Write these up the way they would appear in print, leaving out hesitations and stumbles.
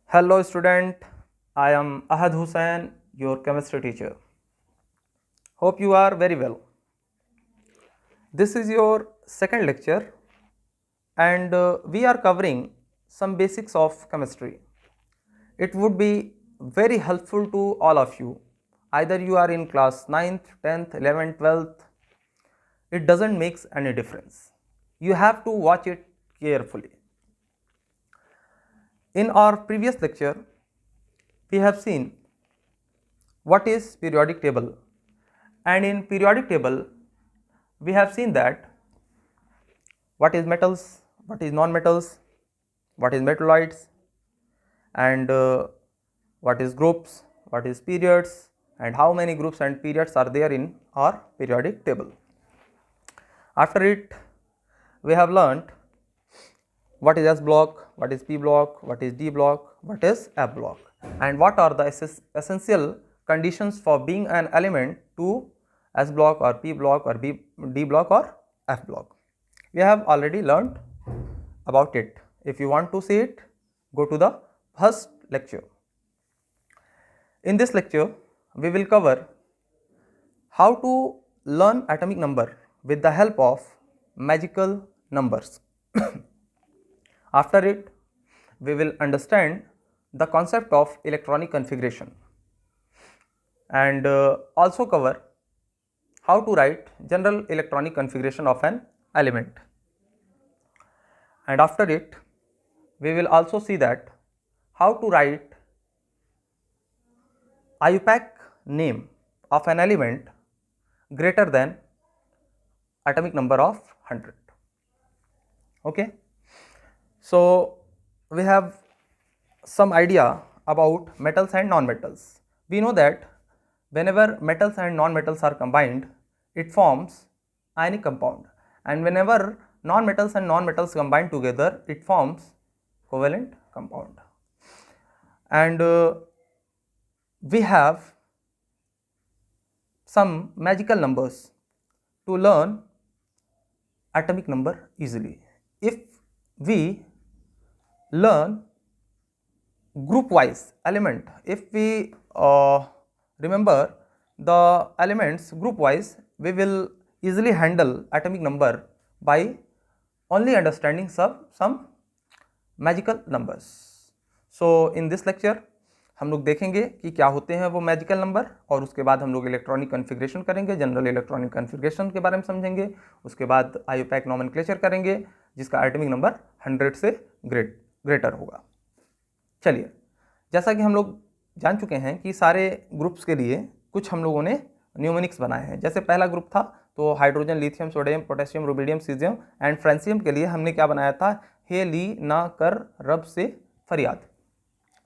Hello student, I am Ahad Hussain, your chemistry teacher. Hope you are very well. This is your second lecture and we are covering some basics of chemistry. It would be very helpful to all of you. Either you are in class 9th, 10th, 11th, 12th, it doesn't make any difference. You have to watch it carefully. In our previous lecture, we have seen what is periodic table, and in periodic table we have seen that what is metals, what is non-metals, what is metalloids, and what is groups, what is periods, and how many groups and periods are there in our periodic table. After it, we have learnt what is S block, what is P block, what is D block, what is F block, and what are the essential conditions for being an element to S block or P block or D block or F block. We have already learned about it. If you want to see it, go to the first lecture. In this lecture, we will cover how to learn atomic number with the help of magical numbers. After it, we will understand the concept of electronic configuration and also cover how to write general electronic configuration of an element. And after it, we will also see that how to write IUPAC name of an element greater than atomic number of 100. Okay. So, we have some idea about metals and non-metals. We know that whenever metals and non-metals are combined, it forms ionic compound, and whenever non-metals and non-metals combine together, it forms covalent compound. And we have some magical numbers to learn atomic number easily. If we learn group wise element, if we remember the elements group wise, we will easily handle atomic number by only understanding some magical numbers. So in this lecture हम लोग देखेंगे कि क्या होते हैं वो magical number, और उसके बाद हम लोग इलेक्ट्रॉनिक कॉन्फ़िगरेशन करेंगे, जनरल इलेक्ट्रॉनिक कॉन्फ़िगरेशन के बारे में समझेंगे, उसके बाद आईयूपैक नोमेनक्लेचर करेंगे जिसका एटॉमिक नंबर 100 से ग्रेटर होगा। चलिए, जैसा कि हम लोग जान चुके हैं कि सारे ग्रुप्स के लिए कुछ हम लोगों ने न्यूमोनिक्स बनाए हैं। जैसे पहला ग्रुप था तो hydrogen, lithium, sodium, potassium, rubidium, caesium and francium के लिए हमने क्या बनाया था, हे ली ना कर रब से फरियाद।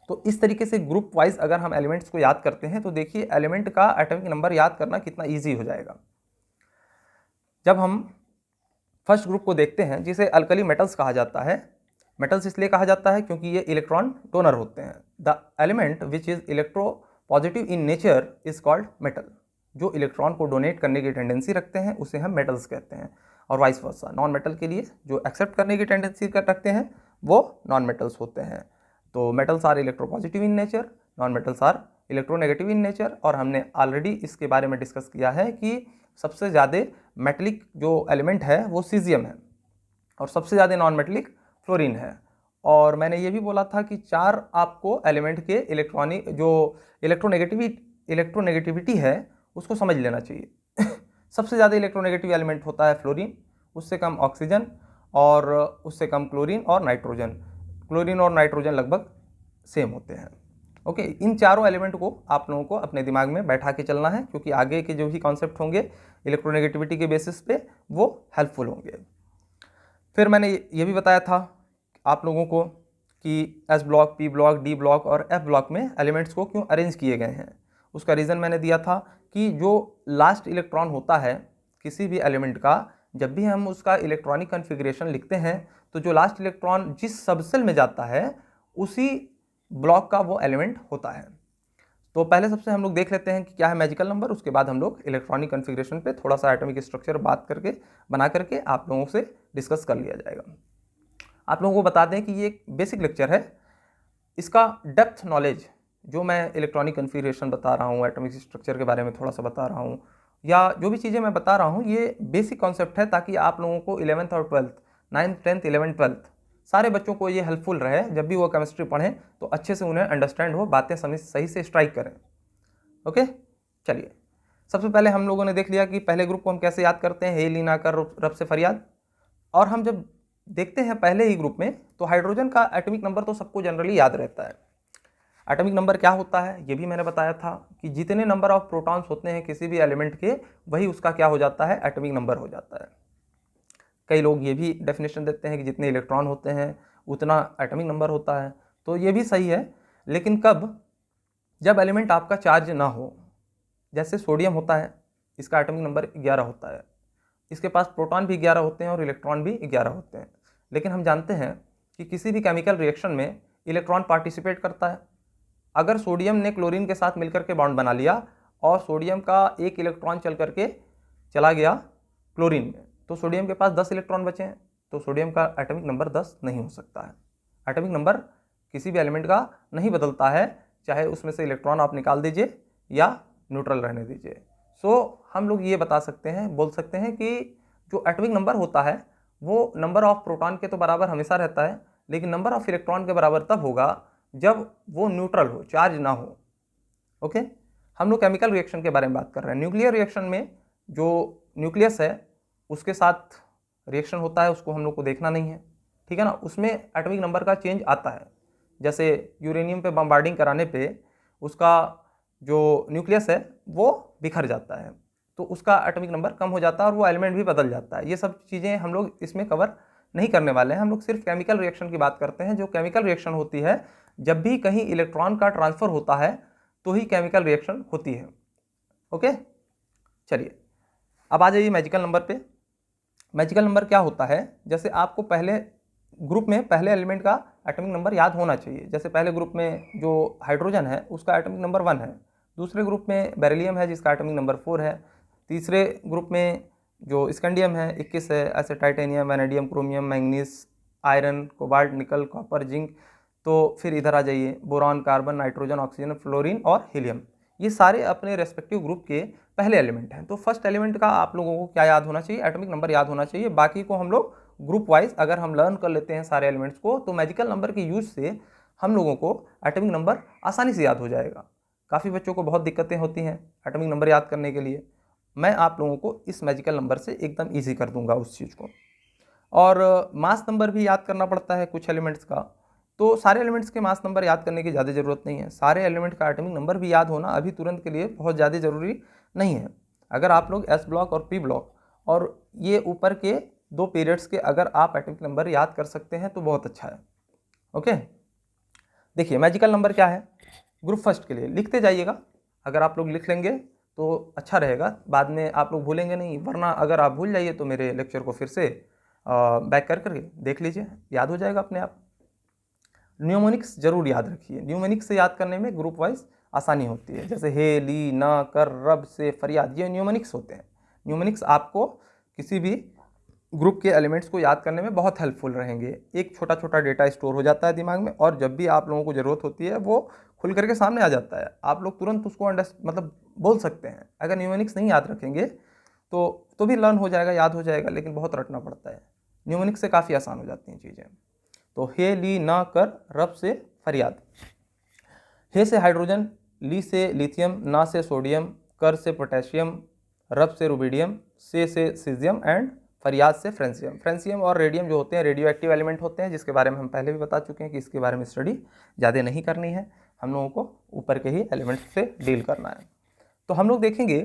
तो इस तरीके से ग्रुप वाइज अगर हम एलिमेंट्स को याद करते हैं तो देखिए एलिमेंट का एटॉमिक नंबर याद करना कितना इजी हो जाएगा। जब हम फर्स्ट ग्रुप को देखते हैं जिसे अल्कली मेटल्स कहा जाता है, मेटल्स इसलिए कहा जाता है क्योंकि ये इलेक्ट्रॉन डोनर होते हैं। The element which is electro positive in nature is called metal. जो इलेक्ट्रॉन को डोनेट करने की टेंडेंसी रखते हैं उसे हम मेटल्स कहते हैं, और वाइस वर्सा नॉन मेटल के लिए जो एक्सेप्ट करने की टेंडेंसी रखते हैं वो नॉन मेटल्स होते हैं। तो metals are electropositive in nature, non metals are electronegative in nature. और हमने ऑलरेडी इसके बारे में डिस्कस किया है कि सबसे ज़्यादा मेटलिक जो एलिमेंट है वो सीजियम है और सबसे ज़्यादा नॉन मेटलिक फ्लोरीन है। और मैंने ये भी बोला था कि 4 आपको एलिमेंट के इलेक्ट्रॉनिक जो इलेक्ट्रोनेगेटिविटी है उसको समझ लेना चाहिए। सबसे ज़्यादा इलेक्ट्रोनेगेटिव एलिमेंट होता है फ्लोरीन, उससे कम ऑक्सीजन और उससे कम क्लोरीन और नाइट्रोजन। क्लोरीन और नाइट्रोजन लगभग सेम होते हैं। ओके, इन चारों एलिमेंट को आप लोगों को अपने दिमाग में बैठा के चलना है क्योंकि आगे के जो भी कॉन्सेप्ट होंगे इलेक्ट्रोनेगेटिविटी के बेसिस पे वो हेल्पफुल होंगे। फिर मैंने ये भी बताया था आप लोगों को कि S block, P block, D block और एफ ब्लॉक में एलिमेंट्स को क्यों अरेंज किए गए हैं। उसका रीज़न मैंने दिया था कि जो लास्ट इलेक्ट्रॉन होता है किसी भी एलिमेंट का, जब भी हम उसका इलेक्ट्रॉनिक कॉन्फ़िगरेशन लिखते हैं तो जो लास्ट इलेक्ट्रॉन जिस सबसेल में जाता है उसी ब्लॉक का वो एलिमेंट होता है। तो पहले सबसे हम लोग देख लेते हैं कि क्या है मैजिकल नंबर, उसके बाद हम लोग इलेक्ट्रॉनिक कॉन्फ़िगरेशन पे थोड़ा सा एटॉमिक स्ट्रक्चर बात करके बना करके आप लोगों से डिस्कस कर लिया जाएगा। आप लोगों को बता दें कि ये एक बेसिक लेक्चर है इसका डेप्थ नॉलेज जो मैं इलेक्ट्रॉनिक कन्फिगरेशन बता रहा हूँ, एटॉमिक स्ट्रक्चर के बारे में थोड़ा सा बता रहा हूँ, या जो भी चीज़ें मैं बता रहा हूँ, ये बेसिक कॉन्सेप्ट है ताकि आप लोगों को 11th और 12th, 9th 10th 11th 12th सारे बच्चों को ये हेल्पफुल रहे। जब भी वो केमिस्ट्री पढ़ें तो अच्छे से उन्हें अंडरस्टैंड हो, बातें समझ सही से स्ट्राइक करें। ओके, चलिए सबसे पहले हम लोगों ने देख लिया कि पहले ग्रुप को हम कैसे याद करते हैं, हे ली ना कर रब से फरियाद। और हम जब देखते हैं पहले ही ग्रुप में तो हाइड्रोजन का एटॉमिक नंबर तो सबको जनरली याद रहता है। एटॉमिक नंबर क्या होता है ये भी मैंने बताया था कि जितने नंबर ऑफ प्रोटॉन्स होते हैं किसी भी एलिमेंट के, वही उसका क्या हो जाता है, एटॉमिक नंबर हो जाता है। कई लोग ये भी डेफिनेशन देते हैं कि जितने इलेक्ट्रॉन होते हैं उतना एटॉमिक नंबर होता है, तो ये भी सही है, लेकिन कब, जब एलिमेंट आपका चार्ज ना हो। जैसे सोडियम होता है, इसका एटॉमिक नंबर 11 होता है, इसके पास प्रोटॉन भी 11 होते हैं और इलेक्ट्रॉन भी 11 होते हैं। लेकिन हम जानते हैं कि किसी भी केमिकल रिएक्शन में इलेक्ट्रॉन पार्टिसिपेट करता है। अगर सोडियम ने क्लोरीन के साथ मिलकर के बॉन्ड बना लिया और सोडियम का एक इलेक्ट्रॉन चल करके चला गया क्लोरीन में, तो सोडियम के पास 10 इलेक्ट्रॉन बचे हैं, तो सोडियम का एटॉमिक नंबर 10 नहीं हो सकता है। एटॉमिक नंबर किसी भी एलिमेंट का नहीं बदलता है, चाहे उसमें से इलेक्ट्रॉन आप निकाल दीजिए या न्यूट्रल रहने दीजिए। सो हम लोग ये बता सकते हैं, बोल सकते हैं कि जो एटॉमिक नंबर होता है वो नंबर ऑफ प्रोटॉन के तो बराबर हमेशा रहता है, लेकिन नंबर ऑफ इलेक्ट्रॉन के बराबर तब होगा जब वो न्यूट्रल हो, चार्ज ना हो। ओके, हम लोग केमिकल रिएक्शन के बारे में बात कर रहे हैं। न्यूक्लियर रिएक्शन में जो न्यूक्लियस है उसके साथ रिएक्शन होता है, उसको हम लोग को देखना नहीं है, ठीक है ना। उसमें एटॉमिक नंबर का चेंज आता है। जैसे यूरेनियम पे बम्बार्डिंग कराने पे उसका जो न्यूक्लियस है वो बिखर जाता है, तो उसका एटॉमिक नंबर कम हो जाता है और वो एलिमेंट भी बदल जाता है। ये सब चीज़ें हम लोग इसमें कवर नहीं करने वाले हैं। हम लोग सिर्फ केमिकल रिएक्शन की बात करते हैं। जो केमिकल रिएक्शन होती है, जब भी कहीं इलेक्ट्रॉन का ट्रांसफर होता है तो ही केमिकल रिएक्शन होती है। ओके, चलिए अब आ जाइए मैजिकल नंबर पे। मैजिकल नंबर क्या होता है, जैसे आपको पहले ग्रुप में पहले एलिमेंट का एटॉमिक नंबर याद होना चाहिए। जैसे पहले ग्रुप में जो हाइड्रोजन है उसका एटॉमिक नंबर 1 है, दूसरे ग्रुप में बेरिलियम है जिसका एटॉमिक नंबर 4 है, तीसरे ग्रुप में जो स्कैंडियम है 21 है, ऐसे titanium, vanadium, chromium, manganese, iron, cobalt, निकल, कॉपर, जिंक। तो फिर इधर आ जाइए, boron, carbon, nitrogen, oxygen, fluorine और हीलियम। ये सारे अपने रेस्पेक्टिव ग्रुप के पहले एलिमेंट हैं। तो फर्स्ट एलिमेंट का आप लोगों को क्या याद होना चाहिए, एटॉमिक नंबर याद होना चाहिए। बाकी को हम लोग ग्रुप वाइज अगर हम लर्न कर लेते हैं सारे एलिमेंट्स को, तो मैजिकल नंबर के यूज से हम लोगों को एटॉमिक नंबर आसानी से याद हो जाएगा। काफ़ी बच्चों को बहुत दिक्कतें होती हैं एटॉमिक नंबर याद करने के लिए। मैं आप लोगों को इस मैजिकल नंबर से एकदम ईजी कर दूंगा उस चीज़ को। और मास नंबर भी याद करना पड़ता है कुछ एलिमेंट्स का, तो सारे एलिमेंट्स के मास नंबर याद करने की ज़्यादा ज़रूरत नहीं है। सारे एलिमेंट का एटॉमिक नंबर भी याद होना अभी तुरंत के लिए बहुत ज़्यादा ज़रूरी नहीं है। अगर आप लोग एस ब्लॉक और पी ब्लॉक और ये ऊपर के 2 पीरियड्स के अगर आप एटॉमिक नंबर याद कर सकते हैं तो बहुत अच्छा है। ओके, देखिए मैजिकल नंबर क्या है, ग्रुप फर्स्ट के लिए लिखते जाइएगा। अगर आप लोग लिख लेंगे तो अच्छा रहेगा, बाद में आप लोग भूलेंगे नहीं, वरना अगर आप भूल जाइए तो मेरे लेक्चर को फिर से बैक करके देख लीजिए, याद हो जाएगा अपने आप। न्यूमोनिक्स जरूर याद रखिए, न्यूमोनिक्स से याद करने में ग्रुप वाइज आसानी होती है। जैसे हे, ली, ना, कर, रब से फरियाद, ये न्यूमोनिक्स होते हैं। न्यूमोनिक्स आपको किसी भी ग्रुप के एलिमेंट्स को याद करने में बहुत हेल्पफुल रहेंगे। एक छोटा छोटा डेटा स्टोर हो जाता है दिमाग में, और जब भी आप लोगों को ज़रूरत होती है वो खुल करके सामने आ जाता है, आप लोग तुरंत उसको मतलब बोल सकते हैं। अगर न्यूमोनिक्स नहीं याद रखेंगे तो भी लर्न हो जाएगा, याद हो जाएगा, लेकिन बहुत रटना पड़ता है। न्यूमोनिक्स से काफ़ी आसान हो जाती हैं चीज़ें। तो हे, ली, ना, कर, रब से फरियाद। हे से हाइड्रोजन, ली से लिथियम, ना से सोडियम, कर से पोटेशियम, रब से रुबिडियम, से सीजियम एंड फरियाद से फ्रेंसियम। फ्रेंसियम और रेडियम जो होते हैं रेडियो एक्टिव एलिमेंट होते हैं, जिसके बारे में हम पहले भी बता चुके हैं कि इसके बारे में स्टडी ज़्यादा नहीं करनी है, हम लोगों को ऊपर के ही एलिमेंट्स से डील करना है। तो हम लोग देखेंगे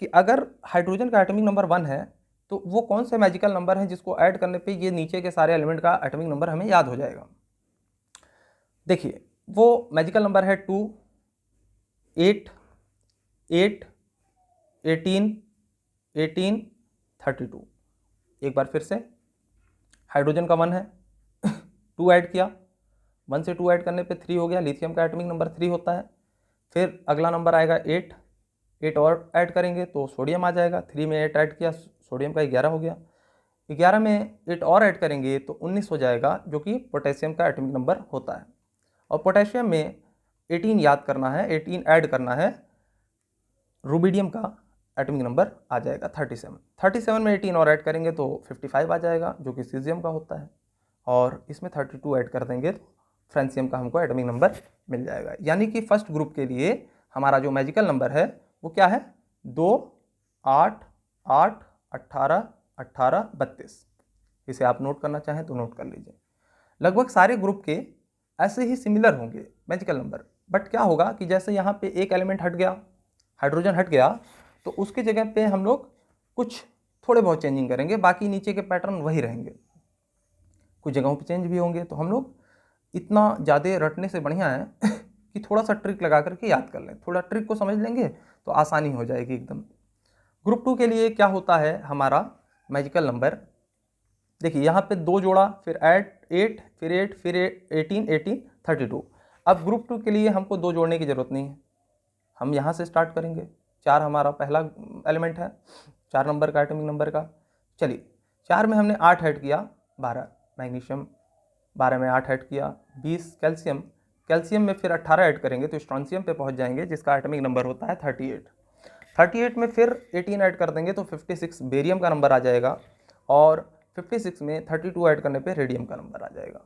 कि अगर हाइड्रोजन का एटॉमिक नंबर 1 है तो वो कौन से मैजिकल नंबर है जिसको ऐड करने पे ये नीचे के सारे एलिमेंट का एटॉमिक नंबर हमें याद हो जाएगा। देखिए वो मैजिकल नंबर है 2, 8, 8, 18, 18, 32। एक बार फिर से, हाइड्रोजन का 1 है 2 ऐड किया, 1 से 2 ऐड करने पे 3 हो गया, लिथियम का एटॉमिक नंबर 3 होता है। फिर अगला नंबर आएगा 8, 8 और ऐड करेंगे तो सोडियम आ जाएगा, 3 में 8 ऐड किया, सोडियम का 11 हो गया, 11 में 8 और ऐड करेंगे तो 19 हो जाएगा, जो कि पोटेशियम का एटॉमिक नंबर होता है। और पोटेशियम में 18 याद करना है, 18 ऐड करना है, रुबिडियम का एटॉमिक नंबर आ जाएगा 37 में 18 और ऐड करेंगे तो 55 आ जाएगा, जो कि सीजियम का होता है, और इसमें 32 ऐड कर देंगे तो फ्रेंसियम का हमको एटॉमिक नंबर मिल जाएगा। यानी कि फर्स्ट ग्रुप के लिए हमारा जो मैजिकल नंबर है वो क्या है, 2, 8, 8, 18, 18, 32। इसे आप नोट करना चाहें तो नोट कर लीजिए। लगभग सारे ग्रुप के ऐसे ही सिमिलर होंगे मैजिकल नंबर, बट क्या होगा कि जैसे यहाँ पे एक एलिमेंट हट गया, हाइड्रोजन हट गया, तो उसकी जगह पे हम लोग कुछ थोड़े बहुत चेंजिंग करेंगे, बाकी नीचे के पैटर्न वही रहेंगे, कुछ जगहों पे चेंज भी होंगे। तो हम लोग इतना ज़्यादा रटने से बढ़िया है कि थोड़ा सा ट्रिक लगा करके याद कर लें, थोड़ा ट्रिक को समझ लेंगे तो आसानी हो जाएगी एकदम। ग्रुप 2 के लिए क्या होता है हमारा मैजिकल नंबर, देखिए यहाँ पे 2 जोड़ा, फिर ऐड 8, फिर 8, फिर 18, 18, 32। अब ग्रुप 2 के लिए हमको 2 जोड़ने की ज़रूरत नहीं है, हम यहाँ से स्टार्ट करेंगे। 4 हमारा पहला एलिमेंट है, 4 नंबर का एटॉमिक नंबर का। चलिए 4 में हमने 8 ऐड किया, 12 मैग्नीशियम, 12 में 8 ऐड किया, 20 कैल्शियम, कैल्शियम में फिर 18 ऐड करेंगे तो स्ट्रॉन्शियम पे पहुँच जाएंगे, जिसका एटॉमिक नंबर होता है 38। 38 में फिर 18 ऐड कर देंगे तो 56 बेरियम का नंबर आ जाएगा, और 56 में 32 ऐड करने पे रेडियम का नंबर आ जाएगा।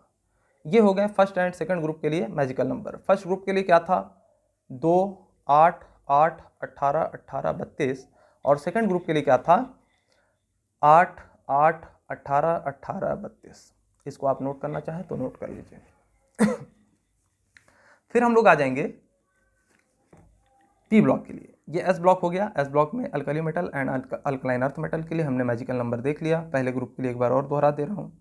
ये हो गए फर्स्ट एंड सेकंड ग्रुप के लिए मैजिकल नंबर। फर्स्ट ग्रुप के लिए क्या था, 2, 8, 8, 18, 18, 32, और सेकंड ग्रुप के लिए क्या था, 8, 8, 18, 18, 32। इसको आप नोट करना चाहें तो नोट कर लीजिए। फिर हम लोग आ जाएंगे पी ब्लॉक के लिए। ये एस ब्लॉक हो गया। एस ब्लॉक में alkali metal and alkaline earth metal के लिए हमने मैजिकल नंबर देख लिया। पहले ग्रुप के लिए एक बार और दोहरा दे रहा हूँ,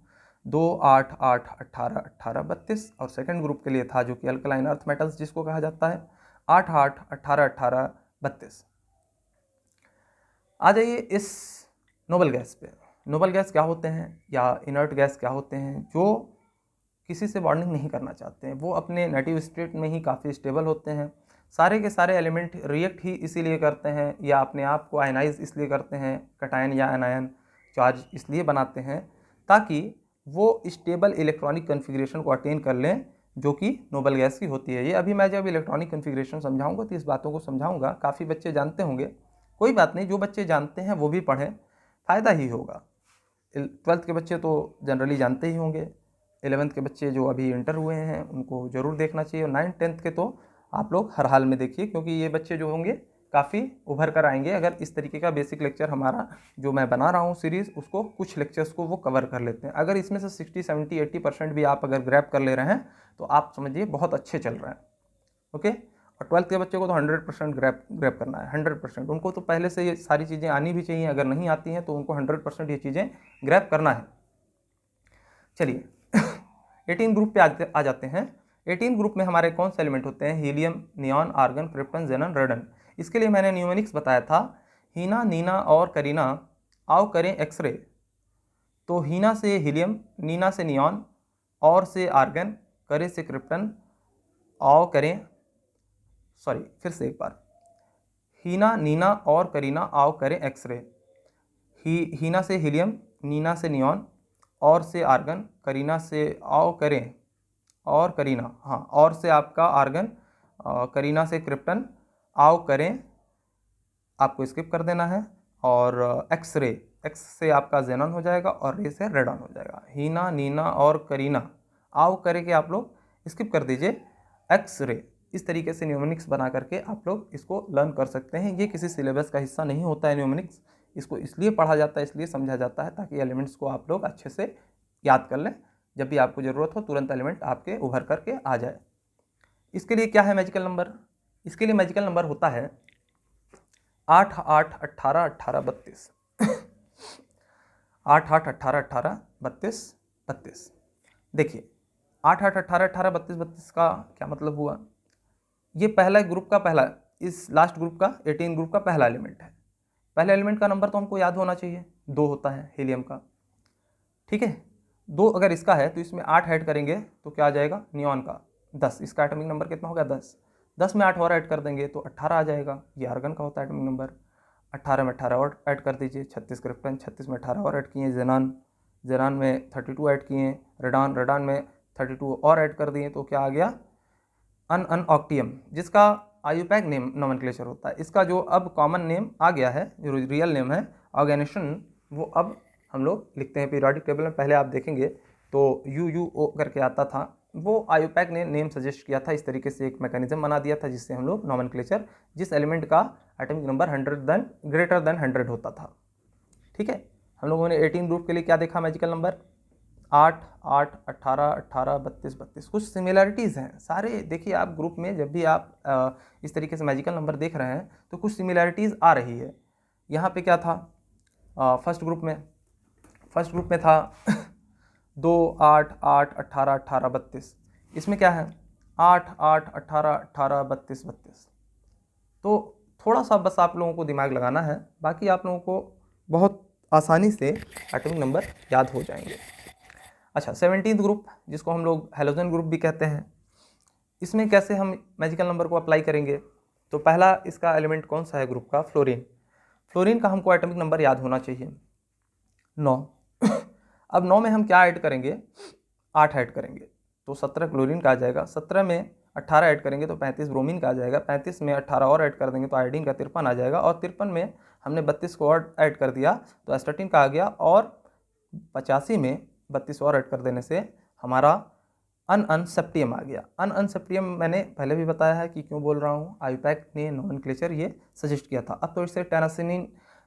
2, 8, 8, 18, 18, 32, और सेकंड ग्रुप के लिए था जो कि अल्कलाइन अर्थ मेटल्स जिसको कहा जाता है, 8, 8, 18, 18, 32। आ जाइए इस नोबल गैस पे। नोबल गैस क्या होते हैं या इनर्ट गैस क्या होते हैं, जो किसी से बॉन्डिंग नहीं करना चाहते हैं, वो अपने नेटिव स्टेट में ही काफ़ी स्टेबल होते हैं। सारे के सारे एलिमेंट रिएक्ट ही इसीलिए करते हैं या अपने आप को आयनाइज इसलिए करते हैं, कटायन या एनायन चार्ज इसलिए बनाते हैं ताकि वो स्टेबल इलेक्ट्रॉनिक कन्फिग्रेशन को अटेन कर लें, जो कि नोबल गैस की होती है। ये अभी मैं जब इलेक्ट्रॉनिक कन्फिग्रेशन समझाऊंगा तो इस बातों को समझाऊंगा, काफ़ी बच्चे जानते होंगे, कोई बात नहीं, जो बच्चे जानते हैं वो भी पढ़ें, फ़ायदा ही होगा। 12th के बच्चे तो जनरली जानते ही होंगे, 11th के बच्चे जो अभी इंटर हुए हैं उनको ज़रूर देखना चाहिए, और 9th 10th के तो आप लोग हर हाल में देखिए, क्योंकि ये बच्चे जो होंगे काफ़ी उभर कर आएंगे अगर इस तरीके का बेसिक लेक्चर हमारा जो मैं बना रहा हूँ सीरीज़, उसको कुछ लेक्चर्स को वो कवर कर लेते हैं। अगर इसमें से 60, 70, 80% भी आप अगर ग्रैब कर ले रहे हैं तो आप समझिए बहुत अच्छे चल रहे हैं। ओके, और 12th के बच्चे को तो 100% ग्रैब करना है, 100%। उनको तो पहले से ये सारी चीज़ें आनी भी चाहिए, अगर नहीं आती हैं तो उनको 100% ये चीज़ें ग्रैब करना है। चलिए 18 ग्रुप पे आ जाते हैं। 18 ग्रुप में हमारे कौन से एलिमेंट होते हैं, helium, neon, argon, krypton, xenon, रेडन। इसके लिए मैंने न्यूमेरिक्स बताया था, हीना, नीना और करीना आओ करें एक्सरे। तो हीना से हीलियम, नीना से नियॉन, और से आर्गन, करे से क्रिप्टन, आओ करें, सॉरी फिर से एक बार, हीना, नीना और करीना आओ करें एक्सरे। हीना से हीलियम, नीना से नियॉन, और से आर्गन, करीना से आओ करें, और करीना, हाँ, और से आपका आर्गन, करीना से क्रिप्टन, आओ करें, आपको स्किप कर देना है, और एक्सरे, एक्स से आपका जेनॉन हो जाएगा और रे से रेडॉन हो जाएगा। हीना, नीना और करीना आओ करे के आप लोग स्किप कर दीजिए, एक्सरे। इस तरीके से न्यूमेरिक्स बना करके आप लोग इसको लर्न कर सकते हैं। ये किसी सिलेबस का हिस्सा नहीं होता है न्यूमेरिक्स, इसको इसलिए पढ़ा जाता है, इसलिए समझा जाता है ताकि एलिमेंट्स को आप लोग अच्छे से याद कर लें, जब भी आपको ज़रूरत हो तुरंत एलिमेंट आपके उभर करके आ जाए। इसके लिए क्या है मैजिकल नंबर, इसके लिए मैजिकल नंबर होता है 8, 8, 18, 18, 32। 8, 8, 18, 18, 32, 32। देखिए 8, 8, 18, 18, 32, 32 का क्या मतलब हुआ, ये पहला ग्रुप का पहला, इस लास्ट ग्रुप का 18 ग्रुप का पहला एलिमेंट है। पहले एलिमेंट का नंबर तो हमको याद होना चाहिए, 2 होता है हीलियम का, ठीक है। 2 अगर इसका है तो इसमें 8 ऐड करेंगे तो क्या आ जाएगा, नियॉन का 10, इसका एटॉमिक नंबर कितना हो गया, 10। 10 में 8 और ऐड कर देंगे तो 18 आ जाएगा, ये आर्गन का होता है एटॉमिक नंबर। 18 में 18 और ऐड कर दीजिए, 36 क्रिप्टन, 36 में 18 और ऐड किए, जेनान, जेनान में 32 ऐड किए, रेडान, रेडान में 32 और ऐड कर दिए तो क्या आ गया, अनअनऑक्टियम, जिसका आयुपैक नेम नोमेनक्लेचर होता है। इसका जो अब कॉमन नेम आ गया है, जो रियल नेम है ऑर्गेनेशन, वो अब हम लोग लिखते हैं पीरियोडिक टेबल में। पहले आप देखेंगे तो UUO करके आता था, वो आयुपैक ने नेम सजेस्ट किया था, इस तरीके से एक मैकेनिज्म बना दिया था जिससे हम लोग नोमेनक्लेचर, जिस एलिमेंट का एटॉमिक नंबर 100 ग्रेटर देन 100 होता था। ठीक है, हम लोगों ने 18 ग्रुप के लिए क्या देखा, मैजिकल नंबर 8, 8, 18, 18, 32, 32। कुछ सिमिलैरिटीज़ हैं सारे। देखिए आप ग्रुप में जब भी आप इस तरीके से मैजिकल नंबर देख रहे हैं तो कुछ सिमिलैरिटीज़ आ रही है। यहाँ पे क्या था फर्स्ट ग्रुप में था 2, 8, 8, 18, 18, 32। इसमें क्या है 8, 8, 18, 18, 32, 32। तो थोड़ा सा बस आप लोगों को दिमाग लगाना है, बाकी आप लोगों को बहुत आसानी से एटॉमिक नंबर याद हो जाएंगे। अच्छा, 17th ग्रुप, जिसको हम लोग हैलोजन ग्रुप भी कहते हैं, इसमें कैसे हम मैजिकल नंबर को अप्लाई करेंगे? तो पहला इसका एलिमेंट कौन सा है ग्रुप का? फ्लोरीन। फ्लोरीन का हमको एटॉमिक नंबर याद होना चाहिए 9। अब 9 में हम क्या ऐड करेंगे? 8 ऐड करेंगे तो 17 क्लोरीन का आ जाएगा। 17 में 18 ऐड करेंगे तो 35 ब्रोमीन का आ जाएगा। 35 में 18 और ऐड कर देंगे तो आयोडीन का 53 आ जाएगा। और 53 में हमने 32 को और ऐड कर दिया तो एस्टाटीन का आ गया। और 85 में 32 और ऐड कर देने से हमारा अनअनसेप्टियम आ गया। अनअनसेप्टियम मैंने पहले भी बताया है कि क्यों बोल रहा हूँ, आयुपैक ने नोमेनक्लेचर ये सजेस्ट किया था। अब तो इसे टेनासिन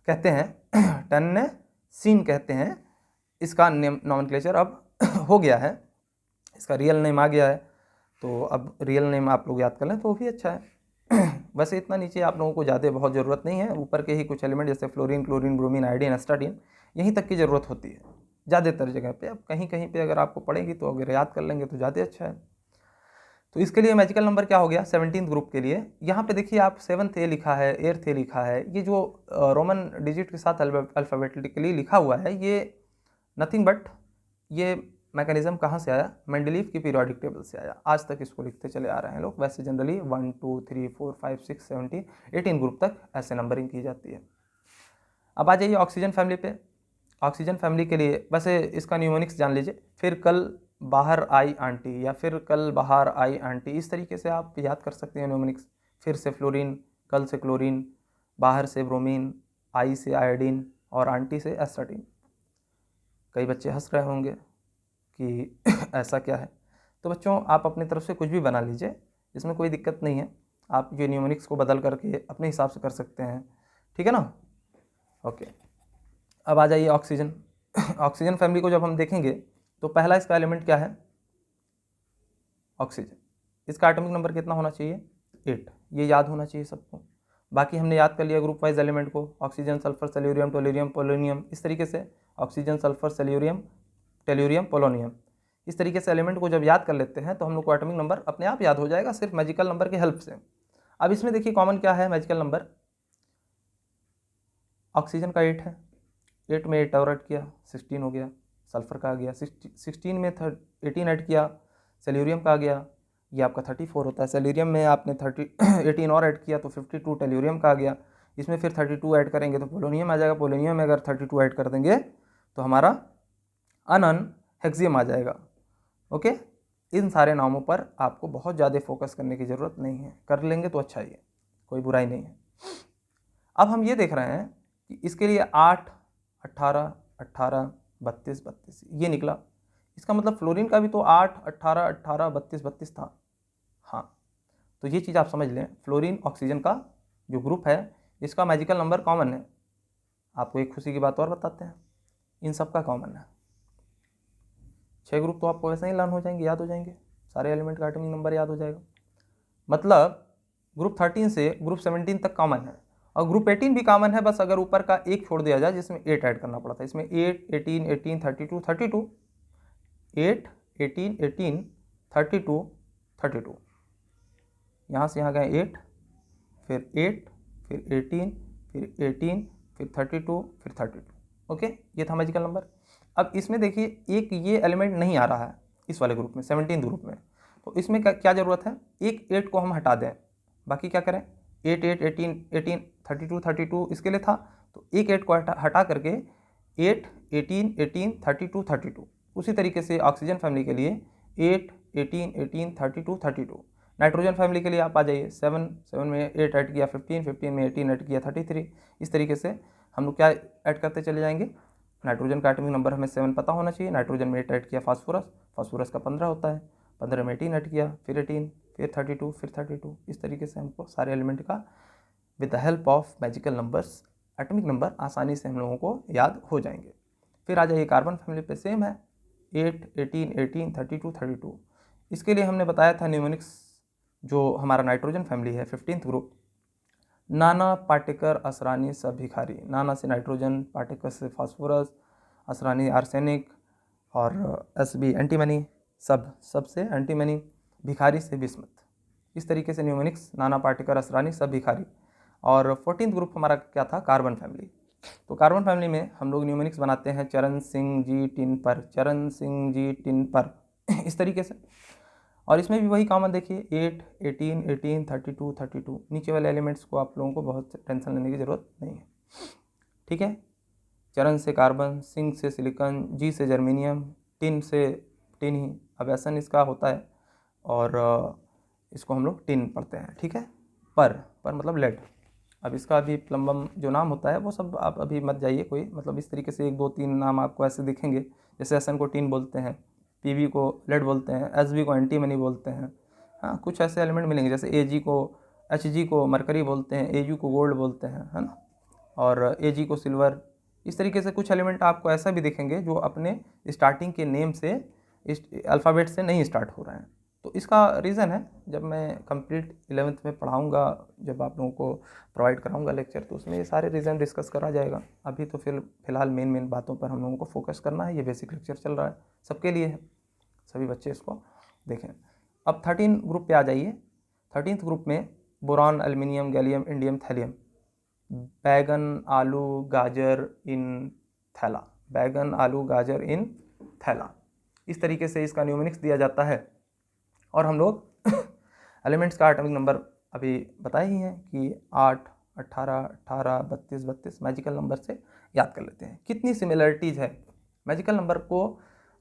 कहते हैं, टेनेसिन कहते हैं। इसका नेम नोमेनक्लेचर अब हो गया है, इसका रियल नेम आ गया है। तो अब रियल नेम आप लोग याद कर लें तो भी अच्छा है। वैसे इतना नीचे आप लोगों को ज़्यादा बहुत ज़रूरत नहीं है, ऊपर के ही कुछ एलिमेंट जैसे fluorine, chlorine, bromine, iodine, astatine, यहीं तक की ज़रूरत होती है ज़्यादातर जगह पे। अब कहीं कहीं पे अगर आपको पड़ेगी तो अगर याद कर लेंगे तो ज़्यादा अच्छा है। तो इसके लिए मैजिकल नंबर क्या हो गया 17th ग्रुप के लिए? यहाँ पे देखिए आप 7th ए लिखा है, 8th ए लिखा है। ये जो रोमन डिजिट के साथ अल्फ़ाबेटिकली लिखा हुआ है, ये नथिंग बट ये मैकेनिज्म कहाँ से आया? मेंडलीव की पीरियोडिक टेबल से आया। आज तक इसको लिखते चले आ रहे हैं लोग। वैसे जनरली 1, 2, 3, 4, 5, 6, 17, 18 ग्रुप तक ऐसे नंबरिंग की जाती है। अब आ जाइए ऑक्सीजन फैमिली पे। ऑक्सीजन फैमिली के लिए वैसे इसका न्यूमोनिक्स जान लीजिए, फिर कल बाहर आई आंटी या फिर कल बाहर आई आंटी, इस तरीके से आप याद कर सकते हैं न्यूमोनिक्स। फिर से फ्लोरीन, कल से क्लोरीन, बाहर से ब्रोमीन, आई से आयोडीन और आंटी से एस्टाटीन। कई बच्चे हंस रहे होंगे कि ऐसा क्या है। तो बच्चों आप अपनी तरफ से कुछ भी बना लीजिए, इसमें कोई दिक्कत नहीं है। आप ये न्यूमोनिक्स को बदल करके अपने हिसाब से कर सकते हैं, ठीक है ना? ओके, अब आ जाइए ऑक्सीजन। ऑक्सीजन फैमिली को जब हम देखेंगे तो पहला इसका एलिमेंट क्या है? ऑक्सीजन। इसका एटॉमिक नंबर कितना होना चाहिए? 8। ये याद होना चाहिए सबको। बाकी हमने याद कर लिया ग्रुप वाइज एलिमेंट को, ऑक्सीजन, सल्फर, सेल्यूरियम, टोल्यूरियम, पोलोनियम, इस तरीके से ऑक्सीजन, सल्फर, सेल्यूरियम, टेल्यूरियम, पोलोनियम, इस तरीके से एलिमेंट को जब याद कर लेते हैं तो हम लोग को एटॉमिक नंबर अपने आप याद हो जाएगा सिर्फ मैजिकल नंबर की हेल्प से। अब इसमें देखिए कॉमन क्या है मैजिकल नंबर? ऑक्सीजन का 8 है, 8 में 8 और ऐड किया 16 हो गया। सल्फर का आ गया 16 में 18 ऐड किया, सेल्यूरियम का आ गया, ये आपका 34 होता है। सेल्यूरियम में आपने 18 और ऐड किया तो 52 टेल्यूरियम का आ गया। इसमें फिर 32 ऐड करेंगे तो पोलोनियम आ जाएगा। पोलोनियम में अगर 32 ऐड कर देंगे तो हमारा अनन हेक्सियम आ जाएगा। ओके, इन सारे नामों पर आपको बहुत ज़्यादा फोकस करने की ज़रूरत नहीं है, कर लेंगे तो अच्छा ही है, कोई बुराई नहीं है। अब हम ये देख रहे हैं कि इसके लिए 8, 18, 18, 32, 32 ये निकला। इसका मतलब फ्लोरीन का भी तो 8, 18, 18, 32, 32 था। हाँ, तो ये चीज़ आप समझ लें, फ्लोरीन ऑक्सीजन का जो ग्रुप है इसका मैजिकल नंबर कॉमन है। आपको एक खुशी की बात और बताते हैं, इन सब का कॉमन है। 6 ग्रुप तो आपको वैसे ही लर्न हो जाएंगे, याद हो जाएंगे, सारे एलिमेंट का एटॉमिक नंबर याद हो जाएगा। मतलब ग्रुप 13 से ग्रुप 17 तक कॉमन है और ग्रुप 18 भी कॉमन है, बस अगर ऊपर का एक छोड़ दिया जाए जिसमें 8 ऐड करना पड़ता है। इसमें 8, 18, 18, 32, 32, 8, 18, 18, 32, 32, यहाँ से यहाँ गए 8, फिर 8, फिर 18, फिर 18, फिर 32, फिर 32। ओके, ये था मैजिकल नंबर। अब इसमें देखिए एक ये एलिमेंट नहीं आ रहा है इस वाले ग्रुप में, 17 ग्रुप में, तो इसमें क्या ज़रूरत है? एक 8 को हम हटा दें, बाकी क्या करें? 8, 8, 18, 18, 32, 32 इसके लिए था, तो एक 8 को हटा करके 8, 18, 18, 32, 32। उसी तरीके से ऑक्सीजन फैमिली के लिए 8, 18, 18, 32, 32। नाइट्रोजन फैमिली के लिए आप आ जाइए, 7 7 में 8 ऐड किया 15, 15 में 18 ऐड किया 33। इस तरीके से हम लोग क्या ऐड करते चले जाएंगे, नाइट्रोजन का एटॉमिक नंबर हमें 7 पता होना चाहिए, नाइट्रोजन में 8 ऐड किया फास्फोरस, फास्फोरस का 15 होता है, 15 में 18 ऐड किया, फिर 18, फिर 32, फिर 32। इस तरीके से हमको सारे एलिमेंट का with the help of magical numbers atomic number आसानी से हम लोगों को याद हो जाएंगे। फिर आ जाइए कार्बन फैमिली पे, सेम है 8, 18, 18, 32, 32। इसके लिए हमने बताया था न्यूमोनिक्स जो हमारा नाइट्रोजन फैमिली है 15th ग्रुप, नाना पार्टिकल असरानी सब भिखारी, नाना से नाइट्रोजन, पार्टिकल से फास्फोरस, असरानी आर्सेनिक और एसबी एंटीमनी, सब से एंटीमनी, भिखारी से बिस्मत। इस तरीके से न्यूमोनिक्स नाना पार्टिकल असरानी सब भिखारी। और 14th ग्रुप हमारा क्या था, कार्बन फैमिली। तो कार्बन फैमिली में हम लोग न्यूमोनिक्स बनाते हैं चरण सिंह जी टिन पर, चरण सिंह जी टिन पर इस तरीके से। और इसमें भी वही कॉमन देखिए 8, 18, 18, 32, 32। नीचे वाले एलिमेंट्स को आप लोगों को बहुत टेंशन लेने की ज़रूरत नहीं है, ठीक है। चरण से कार्बन, सिंह से सिलिकॉन, जी से जर्मेनियम, टिन से टिन ही, अब ऐसा इसका होता है और इसको हम लोग टिन पढ़ते हैं, ठीक है। पर मतलब लेड। अब इसका अभी प्लम्बम जो नाम होता है वो सब आप अभी मत जाइए कोई, मतलब इस तरीके से 1, 2, 3 नाम आपको ऐसे दिखेंगे, जैसे एसन को टिन बोलते हैं, पीवी को लेड बोलते हैं, एसबी को एंटीमनी बोलते हैं। हाँ, कुछ ऐसे एलिमेंट मिलेंगे जैसे एजी को, एचजी को मरकरी बोलते हैं, एयू को गोल्ड बोलते हैं, है ना, और एजी को सिल्वर। इस तरीके से कुछ एलिमेंट आपको ऐसा भी दिखेंगे जो अपने स्टार्टिंग के नेम से, इस अल्फ़ाबेट से नहीं स्टार्ट हो रहे हैं। तो इसका रीज़न है, जब मैं कंप्लीट 11th में पढ़ाऊँगा, जब आप लोगों को प्रोवाइड कराऊंगा लेक्चर, तो उसमें ये सारे रीज़न डिस्कस करा जाएगा। अभी तो फिलहाल मेन बातों पर हम लोगों को फोकस करना है। ये बेसिक लेक्चर चल रहा है, सबके लिए है, सभी बच्चे इसको देखें। अब 13 ग्रुप पे आ जाइए। 13th ग्रुप में boron, aluminium, gallium, indium, thallium. बैगन, आलू, गाजर इन थैला, बैगन, आलू, गाजर इन थैला। इस तरीके से इसका न्यूमेरिक्स दिया जाता है। और हम लोग एलिमेंट्स का एटॉमिक नंबर अभी बताए ही हैं कि 8, 18, 18, 32, 32 मैजिकल नंबर से याद कर लेते हैं। कितनी सिमिलरिटीज़ है मैजिकल नंबर को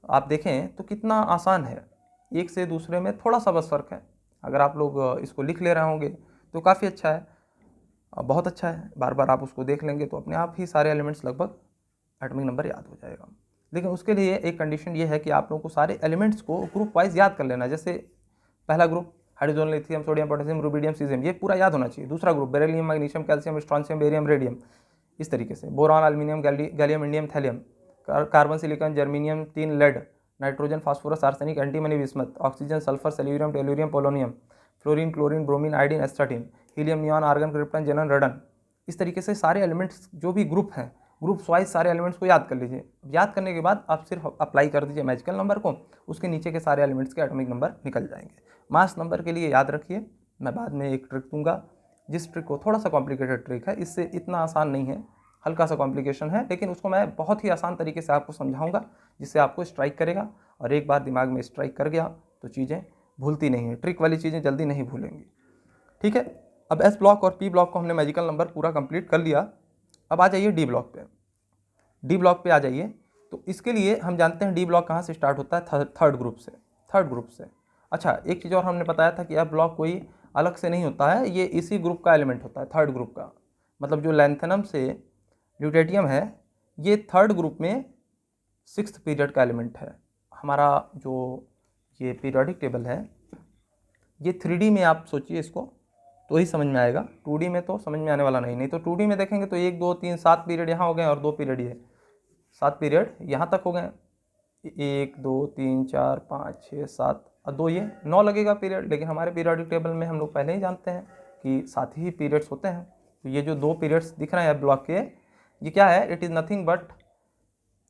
आप देखें तो कितना आसान है, एक से दूसरे में थोड़ा सा बस फ़र्क है। अगर आप लोग इसको लिख ले रहे होंगे तो काफ़ी अच्छा है, बहुत अच्छा है। बार बार आप उसको देख लेंगे तो अपने आप ही सारे एलिमेंट्स लगभग एटॉमिक नंबर याद हो जाएगा। लेकिन उसके लिए एक कंडीशन ये है कि आप लोगों को सारे एलिमेंट्स को ग्रुप वाइज याद कर लेना। जैसे पहला group hydrogen, lithium, sodium, potassium, rubidium, caesium, ये पूरा याद होना चाहिए। दूसरा group beryllium, magnesium, calcium, strontium, barium, radium. इस तरीके से boron, aluminium, gallium, indium, thallium, carbon, silicon, germanium, tin, lead, nitrogen, phosphorus, arsenic, antimony, bismuth, oxygen, sulphur, selenium, tellurium, polonium, fluorine, chlorine, bromine, iodine, astatine, helium, neon, argon, krypton, xenon, radon. इस तरीके से सारे elements जो भी group हैं, groups wise सारे elements को याद कर लीजिए। याद करने के बाद आप सिर्फ अप्लाई कर दीजिए मैजिकल नंबर को, उसके नीचे के सारे एलिमेंट्स के एटॉमिक नंबर निकल जाएंगे। मास नंबर के लिए याद रखिए, मैं बाद में एक ट्रिक दूंगा, जिस ट्रिक को थोड़ा सा कॉम्प्लिकेटेड ट्रिक है, इससे इतना आसान नहीं है, हल्का सा कॉम्प्लिकेशन है, लेकिन उसको मैं बहुत ही आसान तरीके से आपको समझाऊंगा जिससे आपको स्ट्राइक करेगा। और एक बार दिमाग में स्ट्राइक कर गया तो चीज़ें भूलती नहीं है, ट्रिक वाली चीज़ें जल्दी नहीं भूलेंगी, ठीक है। अब एस ब्लॉक और पी ब्लॉक को हमने मैजिकल नंबर पूरा कंप्लीट कर लिया। अब आ जाइए डी ब्लॉक पे। डी ब्लॉक पे आ जाइए तो इसके लिए हम जानते हैं डी ब्लॉक कहाँ से स्टार्ट होता है, थर्ड ग्रुप से, थर्ड ग्रुप से। अच्छा, एक चीज़ और हमने बताया था कि एफ ब्लॉक कोई अलग से नहीं होता है, ये इसी ग्रुप का एलिमेंट होता है, थर्ड ग्रुप का। मतलब जो लैंथेनम से ल्यूटेटियम है, ये थर्ड ग्रुप में 6th पीरियड का एलिमेंट है। हमारा जो ये पीरियोडिक टेबल है, ये 3D में आप सोचिए इसको तो ही समझ में आएगा, 2D में तो समझ में आने वाला नहीं। तो 2D में देखेंगे तो 1, 2, 3, 7 पीरियड यहाँ हो गए और 2 पीरियड ये, 7 पीरियड यहाँ तक हो गए, 1, 2, 3, 4, 5, 6, 7 और 2 ये 9 लगेगा पीरियड। लेकिन हमारे पीरियोडिक टेबल में हम लोग पहले ही जानते हैं कि 7 ही पीरियड्स होते हैं। तो ये जो 2 पीरियड्स दिख रहे हैं ब्लॉक के, ये क्या है, इट इज़ नथिंग बट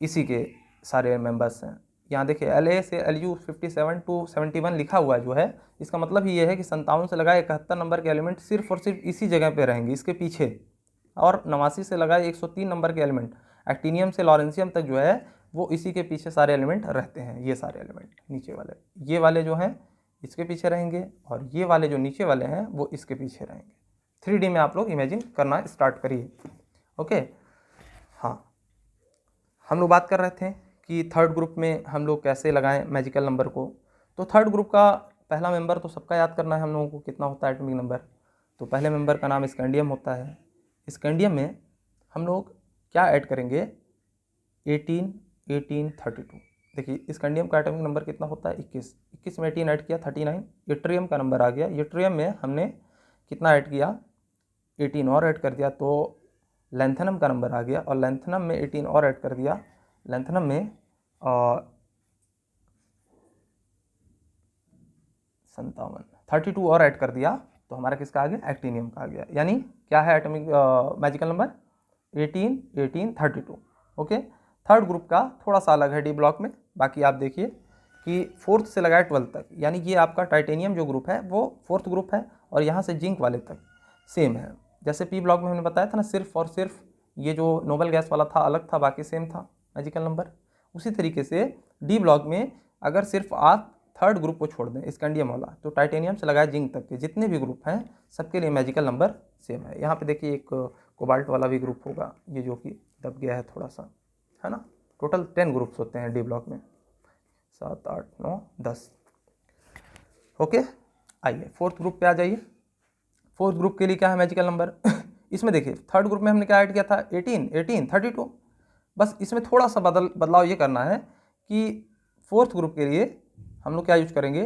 इसी के सारे मेंबर्स हैं। यहाँ देखिए LA से LU 57 to 71 लिखा हुआ जो है, इसका मतलब ही ये है कि 57 से लगाए 71 नंबर के एलिमेंट सिर्फ और सिर्फ इसी जगह पे रहेंगे, इसके पीछे। और 89 से लगाए 103 नंबर के एलिमेंट एक्टीनियम से लॉरेंसियम तक जो है वो इसी के पीछे सारे एलिमेंट रहते हैं। ये सारे एलिमेंट नीचे वाले, ये वाले जो हैं इसके पीछे रहेंगे और ये वाले जो नीचे वाले हैं वो इसके पीछे रहेंगे। 3D में आप लोग इमेजिन करना स्टार्ट करिए, ओके। हाँ, हम लोग बात कर रहे थे कि थर्ड ग्रुप में हम लोग कैसे लगाएं मैजिकल नंबर को। तो थर्ड ग्रुप का पहला मेंबर तो सबका याद करना है हम लोगों को, कितना होता है एटॉमिक नंबर। तो पहले मेंबर का नाम स्कैंडियम होता है। स्कैंडियम में हम लोग क्या ऐड करेंगे, 18, 18, 32। देखिए स्कैंडियम का एटॉमिक नंबर कितना होता है, 21। 21 में 18 ऐड किया 39। यूट्रियम का नंबर आ गया। यूट्रियम में हमने कितना ऐड किया, 18 और ऐड कर दिया, तो लैंथेनम का नंबर आ गया। और लैंथेनम में 18 और ऐड कर दिया। लैंथेनम में 57, 32 और ऐड कर दिया, तो हमारा किसका आ गया, एक्टिनियम का आ गया। यानी क्या है atomic magical number, 18, 18, 32। Okay. Third group का थोड़ा सा अलग है डी ब्लॉक में। बाकी आप देखिए कि फोर्थ से लगाए 12 तक, यानी ये आपका टाइटेनियम जो ग्रुप है वो फोर्थ ग्रुप है, और यहाँ से जिंक वाले तक सेम है। जैसे पी ब्लॉक में हमने बताया था ना, सिर्फ और सिर्फ ये जो नोबल गैस वाला था अलग था, बाकी सेम था मैजिकल नंबर। उसी तरीके से डी ब्लॉक में अगर सिर्फ आप थर्ड ग्रुप को छोड़ दें स्कैंडियम वाला, तो टाइटेनियम से लगाए जिंक तक के जितने भी ग्रुप हैं सबके लिए मैजिकल नंबर सेम है। यहाँ पे देखिए एक कोबाल्ट वाला भी ग्रुप होगा, ये जो कि दब गया है थोड़ा सा, है ना। टोटल 10 ग्रुप्स होते हैं डी ब्लॉक में, 7, 8, 9, 10। ओके, आइए फोर्थ ग्रुप पे आ जाइए। फोर्थ ग्रुप के लिए क्या है मैजिकल नंबर इसमें देखिए थर्ड ग्रुप में हमने क्या ऐड किया था, 18, 18, 32। बस इसमें थोड़ा सा बदलाव ये करना है कि फोर्थ ग्रुप के लिए हम लोग क्या यूज करेंगे,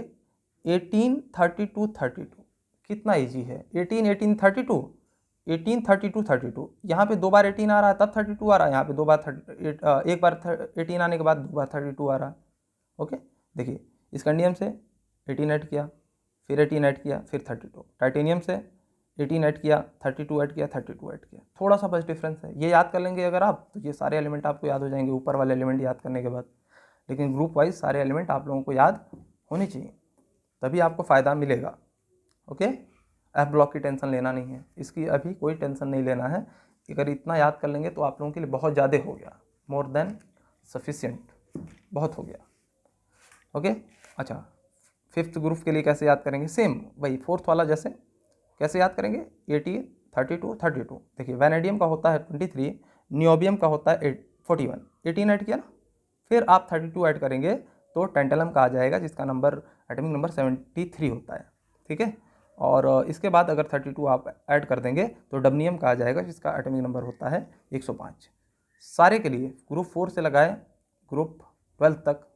18, 32, 32। कितना ईजी है, 18, 18, 32, 18, 32, 32। यहाँ पे 2 बार 18 आ रहा है तब 32 आ रहा है, यहाँ पे 2 बार एक बार 18 आने के बाद 2 बार 32 आ रहा है। ओके, देखिए स्कैंडियम से 18 ऐड किया, फिर 18 ऐड किया, फिर 32। टाइटेनियम से 18 ऐड किया, 32 ऐड किया, 32 ऐड किया। थोड़ा सा बस डिफरेंस है, ये याद कर लेंगे अगर आप, तो ये सारे एलिमेंट आपको याद हो जाएंगे ऊपर वाले एलिमेंट याद करने के बाद। लेकिन ग्रुप वाइज सारे एलिमेंट आप लोगों को याद होने चाहिए, तभी आपको फ़ायदा मिलेगा। ओके, एफ ब्लॉक की टेंशन लेना नहीं है, इसकी अभी कोई टेंशन नहीं लेना है। अगर इतना याद कर लेंगे तो आप लोगों के लिए बहुत ज़्यादा हो गया, मोर देन सफिशिएंट, बहुत हो गया। ओके, अच्छा फिफ्थ ग्रुप के लिए कैसे याद करेंगे, सेम वही फोर्थ वाला जैसे। कैसे याद करेंगे, 18, 32, 32। देखिए वैनेडियम का होता है 23, नियोबियम का होता है 41। 18 ऐड किया ना, फिर आप 32 ऐड करेंगे तो टेंटलम का आ जाएगा, जिसका नंबर एटॉमिक नंबर 73 होता है। ठीक है, और इसके बाद अगर 32 आप ऐड कर देंगे तो डबनियम का आ जाएगा, जिसका एटॉमिक नंबर होता है 105। सारे के लिए ग्रुप 4 से लगाए ग्रुप 12 तक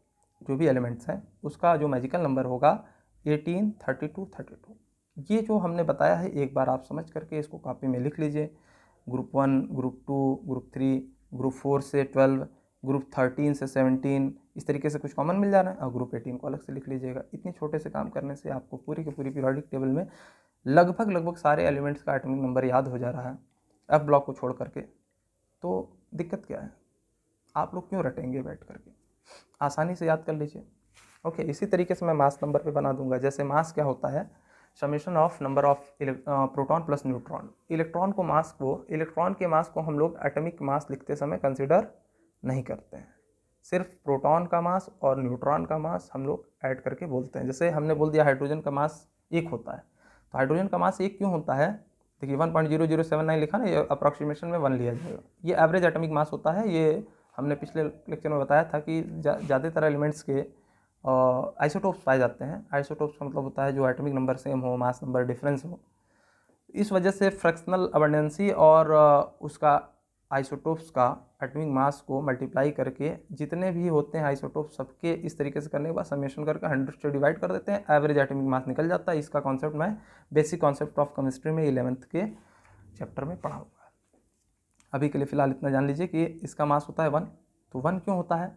जो भी एलिमेंट्स हैं उसका जो मैजिकल नंबर होगा 18, 32, 32। ये जो हमने बताया है एक बार आप समझ करके इसको कॉपी में लिख लीजिए। ग्रुप 1, ग्रुप 2, ग्रुप 3, ग्रुप 4 से 12, ग्रुप 13 से 17, इस तरीके से कुछ कॉमन मिल जा रहा है, और ग्रुप 18 को अलग से लिख लीजिएगा। इतने छोटे से काम करने से आपको पूरी की पूरी पीरियोडिक टेबल में लगभग सारे एलिमेंट्स का एटॉमिक नंबर याद हो जा रहा है, एफ ब्लॉक को छोड़ करके। तो दिक्कत क्या है, आप लोग क्यों रटेंगे बैठ करके, आसानी से याद कर लीजिए। ओके, इसी तरीके से मैं मास नंबर पे बना दूंगा। जैसे मास क्या होता है, summation of number of proton plus neutron. Electron के मास को हम लोग एटॉमिक मास लिखते समय कंसिडर नहीं करते हैं, सिर्फ प्रोटॉन का मास और न्यूट्रॉन का मास हम लोग ऐड करके बोलते हैं। जैसे हमने बोल दिया हाइड्रोजन का मास 1 होता है, तो हाइड्रोजन का मास 1 क्यों होता है, देखिए 1.0079 लिखा ना, ये अप्रॉक्सीमेशन में 1 लिया जाएगा। ये एवरेज एटॉमिक मास होता है। ये हमने पिछले लेक्चर में बताया था कि ज़्यादातर एलिमेंट्स के आइसोटोप्स पाए जाते हैं। आइसोटोप्स का मतलब होता है जो एटॉमिक नंबर सेम हो, मास नंबर डिफरेंस हो। इस वजह से फ्रैक्शनल अबंडेंसी और उसका आइसोटोप्स का एटॉमिक मास को मल्टीप्लाई करके जितने भी होते हैं आइसोटोप्स सबके इस तरीके से करने के बाद समेशन करके 100 से डिवाइड कर देते हैं, एवरेज एटॉमिक मास निकल जाता है। इसका कॉन्सेप्ट मैं बेसिक कॉन्सेप्ट ऑफ केमिस्ट्री में 11th के चैप्टर में पढ़ाऊँगा। अभी के लिए फ़िलहाल इतना जान लीजिए कि इसका मास होता है 1। तो 1 क्यों होता है,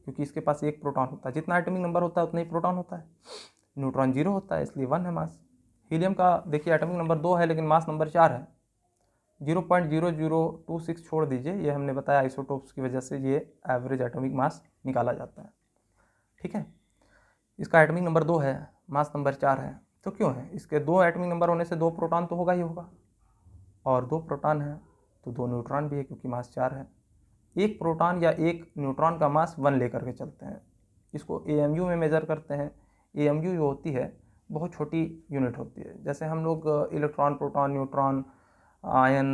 क्योंकि इसके पास 1 प्रोटॉन होता है, जितना एटॉमिक नंबर होता है उतना ही प्रोटॉन होता है। न्यूट्रॉन 0 होता है, इसलिए 1 है मास। हीलियम का देखिए एटॉमिक नंबर 2 है लेकिन मास नंबर 4 है, 0.0026 छोड़ दीजिए, ये हमने बताया आइसोटोप्स की वजह से ये एवरेज एटॉमिक मास निकाला जाता है। ठीक है, इसका एटॉमिक नंबर 2 है, मास नंबर 4 है। तो क्यों है, इसके 2 एटॉमिक नंबर होने से 2 प्रोटॉन तो होगा ही होगा, और 2 प्रोटॉन है तो 2 न्यूट्रॉन भी है क्योंकि मास 4 है। 1 प्रोटॉन या 1 न्यूट्रॉन का मास 1 लेकर के चलते हैं, इसको AMU में मेज़र करते हैं। AMU जो होती है बहुत छोटी यूनिट होती है। जैसे हम लोग इलेक्ट्रॉन, प्रोटॉन, न्यूट्रॉन, आयन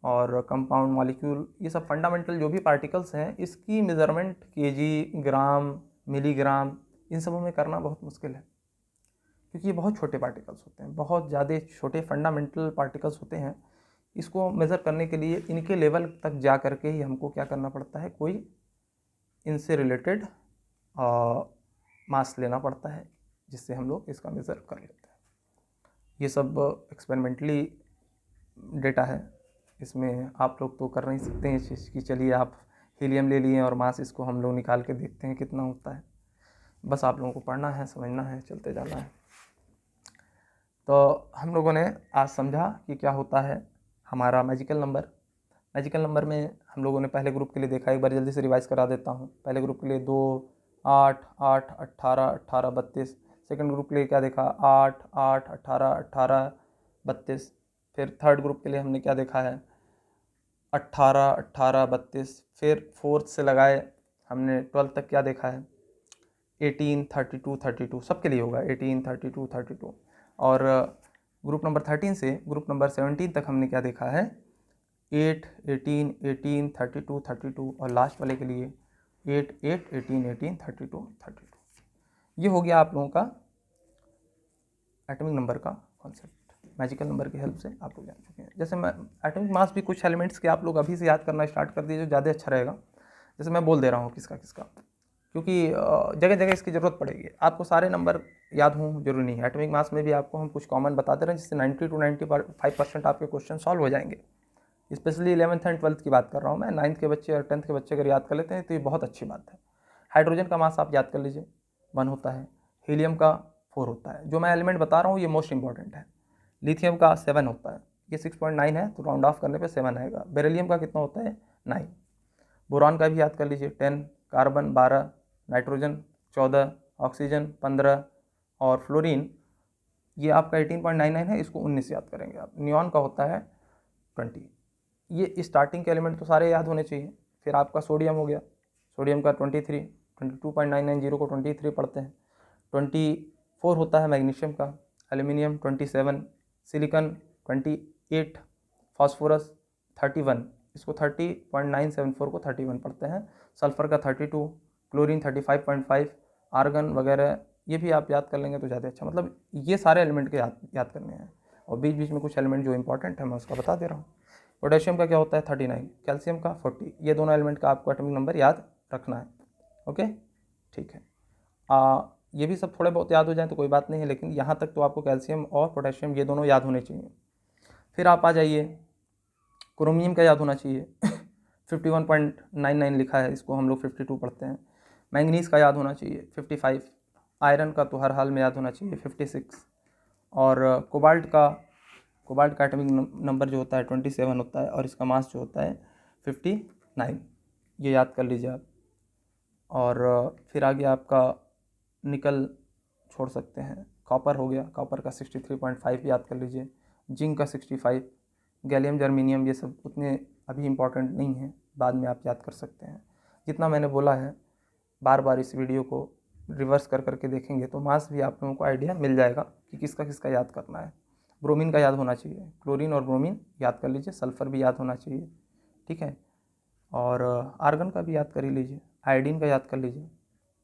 और कंपाउंड मॉलिक्यूल, ये सब फंडामेंटल जो भी पार्टिकल्स हैं, इसकी मेज़रमेंट kg, ग्राम, मिलीग्राम, इन सबों में करना बहुत मुश्किल है, क्योंकि ये बहुत छोटे पार्टिकल्स होते हैं, बहुत ज़्यादा छोटे फंडामेंटल पार्टिकल्स होते हैं। इसको मेज़र करने के लिए इनके लेवल तक जा करके ही हमको क्या करना पड़ता है, कोई इनसे रिलेटेड मास लेना पड़ता है, जिससे हम लोग इसका मेज़र कर लेते हैं। ये सब एक्सपेरिमेंटली डेटा है, इसमें आप लोग तो कर नहीं सकते हैं इस चीज़ की। चलिए आप हीलियम ले लिए और मास इसको हम लोग निकाल के देखते हैं कितना होता है। बस आप लोगों को पढ़ना है, समझना है, चलते जाना है। तो हम लोगों ने आज समझा कि क्या होता है हमारा मैजिकल नंबर। मैजिकल नंबर में हम लोगों ने पहले ग्रुप के लिए देखा, एक बार जल्दी से रिवाइज करा देता हूँ। पहले ग्रुप के लिए 2, 8, 8, 18, 18, 32। सेकंड ग्रुप के लिए क्या देखा, 8, 8, 18, 18, 32। फिर थर्ड ग्रुप के लिए हमने क्या देखा है, 18, 18, 32। फिर फोर्थ से लगाए हमने 12 तक क्या देखा है, 18, 32, 32। सबके लिए होगा 18, 32, 32। और ग्रुप नंबर 13 से ग्रुप नंबर 17 तक हमने क्या देखा है, 8, 18, 18, 32, 32। और लास्ट वाले के लिए 8, 8, 18, 18, 32, 32। ये हो गया आप लोगों का एटॉमिक नंबर का कॉन्सेप्ट। मैजिकल नंबर की हेल्प से आप लोग जान चुके हैं। जैसे मैं एटॉमिक मास भी कुछ एलिमेंट्स के आप लोग अभी से याद करना स्टार्ट कर दीजिए, जो ज़्यादा अच्छा रहेगा। जैसे मैं बोल दे रहा हूँ किसका किसका, क्योंकि जगह जगह इसकी ज़रूरत पड़ेगी। आपको सारे नंबर याद हों जरूरी नहीं है। एटॉमिक मास में भी आपको हम कुछ कॉमन बताते रहे, जिससे 90 to 95% आपके क्वेश्चन सॉल्व हो जाएंगे। स्पेशली 11th एंड 12th की बात कर रहा हूँ मैं। 9th के बच्चे और 10th के बच्चे अगर याद कर लेते हैं तो ये बहुत अच्छी बात है। हाइड्रोजन का मास आप याद कर लीजिए, 1 होता है। हीलियम का 4 होता है। जो मैं एलिमेंट बता रहा हूँ ये मोस्ट इंपॉर्टेंट है। लिथियम का 7 होता है, ये 6.9 है, तो राउंड ऑफ करने पे 7 आएगा। बेरिलियम का कितना होता है, 9। बोरॉन का भी याद कर लीजिए, 10। कार्बन 12, नाइट्रोजन 14, ऑक्सीजन 15 और फ्लोरीन ये आपका 18.99 है, इसको 19 याद करेंगे आप। नियॉन का होता है 20। ये स्टार्टिंग के एलिमेंट तो सारे याद होने चाहिए। फिर आपका सोडियम हो गया, सोडियम का 23, 22.990 को 23 पढ़ते हैं। 24 होता है मैग्नीशियम का। एल्यूमिनियम 27, सिलिकॉन 28, फास्फोरस 31, इसको 30.974 को 31 पढ़ते हैं। सल्फर का 32, क्लोरीन 35.5, आर्गन वगैरह ये भी आप याद कर लेंगे तो ज़्यादा अच्छा। मतलब ये सारे एलिमेंट के याद करने हैं। और बीच बीच में कुछ एलिमेंट जो इंपॉर्टेंट है मैं उसका बता दे रहा हूँ। पोटेशियम का क्या होता है, 39, कैल्शियम का 40। ये दोनों एलिमेंट का आपको एटॉमिक नंबर याद रखना है। ओके, ठीक है। ये भी सब थोड़े बहुत याद हो जाए तो कोई बात नहीं है, लेकिन यहाँ तक तो आपको कैल्शियम और पोटेशियम ये दोनों याद होने चाहिए। फिर आप आ जाइए, क्रोमियम का याद होना चाहिए 51.99 लिखा है, इसको हम लोग 52 पढ़ते हैं। मैंगनीज का याद होना चाहिए 55। आयरन का तो हर हाल में याद होना चाहिए 56। और कोबाल्ट का एटॉमिक नंबर जो होता है 27 होता है, और इसका मास जो होता है 59। ये याद कर लीजिए आप। और फिर आगे आपका निकल छोड़ सकते हैं। कॉपर हो गया, कॉपर का 63.5 याद कर लीजिए। जिंक का 65। गैलियम जर्मीनियम ये सब उतने अभी इम्पॉर्टेंट नहीं है, बाद में आप याद कर सकते हैं। जितना मैंने बोला है बार बार इस वीडियो को रिवर्स कर करके देखेंगे तो मास भी आप लोगों को आइडिया मिल जाएगा कि किसका किसका याद करना है। ब्रोमीन का याद होना चाहिए, क्लोरीन और ब्रोमीन याद कर लीजिए। सल्फ़र भी याद होना चाहिए, ठीक है। और आर्गन का भी याद कर ही लीजिए, आयोडीन का याद कर लीजिए,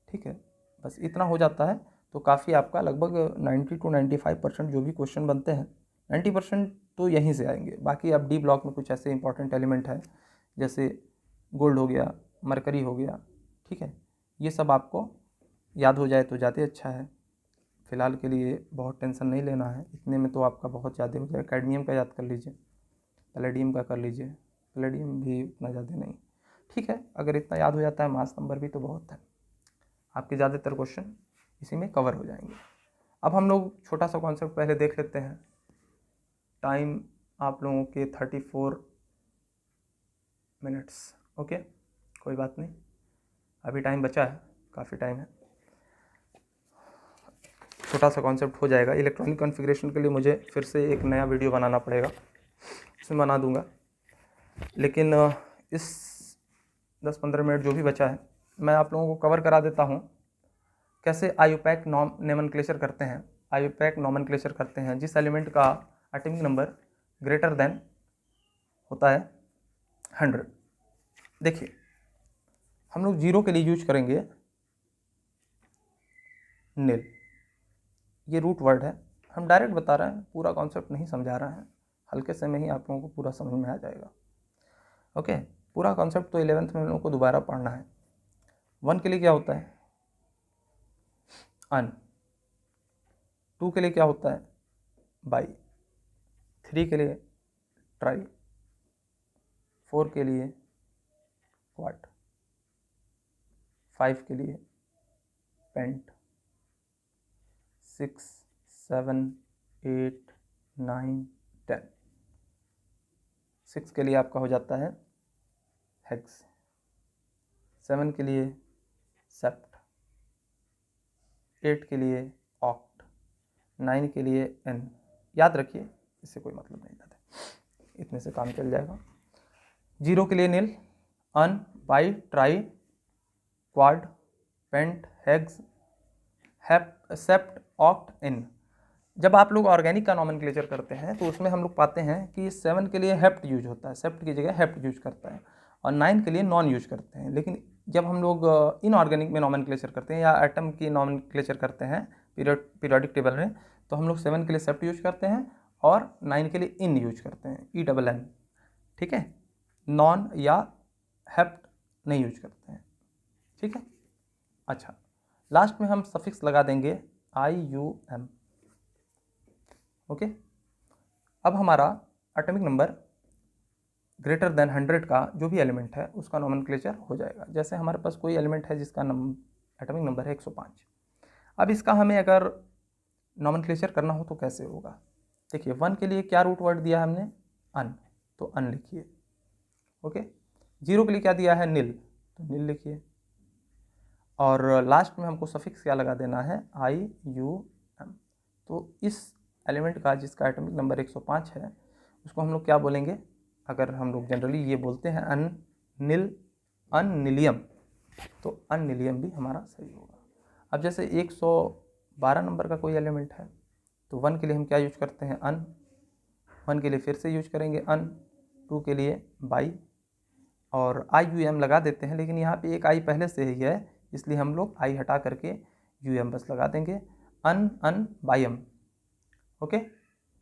ठीक है। बस इतना हो जाता है तो काफ़ी आपका लगभग 90 to 95% जो भी क्वेश्चन बनते हैं 90% तो यहीं से आएंगे। बाकी अब डी ब्लॉक में कुछ ऐसे इंपॉर्टेंट एलिमेंट है जैसे गोल्ड हो गया, मरकरी हो गया, ठीक है। ये सब आपको याद हो जाए तो ज़्यादा अच्छा है। फ़िलहाल के लिए बहुत टेंशन नहीं लेना है, इतने में तो आपका बहुत ज़्यादा हो जाएगा। कैडमियम का याद कर लीजिए, पैलेडियम का कर लीजिए, पैलेडियम भी उतना ज़्यादा नहीं, ठीक है। अगर इतना याद हो जाता है मास नंबर भी तो बहुत है, आपके ज़्यादातर क्वेश्चन इसी में कवर हो जाएंगे। अब हम लोग छोटा सा कॉन्सेप्ट पहले देख लेते हैं। टाइम आप लोगों के 34 मिनट्स, ओके, कोई बात नहीं, अभी टाइम बचा है, काफ़ी टाइम है। छोटा सा कॉन्सेप्ट हो जाएगा। इलेक्ट्रॉनिक कॉन्फ़िगरेशन के लिए मुझे फिर से एक नया वीडियो बनाना पड़ेगा, इसमें बना दूंगा। लेकिन इस 10-15 मिनट जो भी बचा है मैं आप लोगों को कवर करा देता हूँ कैसे आयुपैक नोमेनक्लेचर करते हैं। आयुपैक नोमेनक्लेचर करते हैं जिस एलिमेंट का एटॉमिक नंबर ग्रेटर देन होता है 100। देखिए हम लोग 0 के लिए यूज करेंगे निल, ये रूट वर्ड है, हम डायरेक्ट बता रहे हैं, पूरा कॉन्सेप्ट नहीं समझा रहे हैं, हल्के से में ही आप लोगों को पूरा समझ में आ जाएगा। ओके, पूरा कॉन्सेप्ट तो 11th में हम लोगों को दोबारा पढ़ना है। 1 के लिए क्या होता है? अन। 2 के लिए क्या होता है? बाई। 3 के लिए ट्राई। 4 के लिए क्वाट। 5 के लिए पेंट। 6, 7, 8, 9, 10। 6 के लिए आपका हो जाता है हेक्स। 7 के लिए सेप्ट। 8 के लिए ऑक्ट। 9 के लिए एन। याद रखिए, इससे कोई मतलब नहीं था, इतने से काम चल जाएगा। 0 के लिए nil, un, bi, tri, quad, pent, hex, sept, oct, enn. जब आप लोग ऑर्गेनिक का नॉमेनक्लेचर करते हैं तो उसमें हम लोग पाते हैं कि 7 के लिए हेप्ट यूज होता है, सेप्ट की जगह हेप्ट यूज करता है, और 9 के लिए नॉन यूज करते हैं। लेकिन जब हम लोग इनऑर्गेनिक में नॉमेनक्लेचर करते हैं या एटम की नॉमेनक्लेचर करते हैं पीरियोडिक टेबल में, तो हम लोग 7 के लिए सेप्ट यूज करते हैं और 9 के लिए इन यूज करते हैं, ENN। ठीक है, नॉन या हेप्ट नहीं यूज करते हैं। ठीक है, अच्छा, लास्ट में हम सफिक्स लगा देंगे IUM। ओके, अब हमारा एटॉमिक नंबर ग्रेटर देन 100 का जो भी एलिमेंट है उसका नॉमेनक्लेचर हो जाएगा। जैसे हमारे पास कोई एलिमेंट है जिसका एटॉमिक नंबर है 105। अब इसका हमें अगर नॉमेनक्लेचर करना हो तो कैसे होगा? देखिए, 1 के लिए क्या रूट वर्ड दिया है हमने? अन, तो अन लिखिए। ओके, 0 के लिए क्या दिया है? नील, तो नील लिखिए। और लास्ट में हमको सफिक्स क्या लगा देना है? IUM। तो इस एलिमेंट का जिसका एटॉमिक नंबर 105 है उसको हम लोग क्या बोलेंगे? अगर हम लोग जनरली ये बोलते हैं अननीलियम, तो अननीलियम भी हमारा सही होगा। अब जैसे 112 नंबर का कोई एलिमेंट है तो 1 के लिए हम क्या यूज करते हैं? अन। 1 के लिए फिर से यूज करेंगे अन। 2 के लिए बाई, और IUM लगा देते हैं, लेकिन यहाँ पे एक आई पहले से ही है इसलिए हम लोग आई हटा करके UM बस लगा देंगे, अन बाई एम। ओके,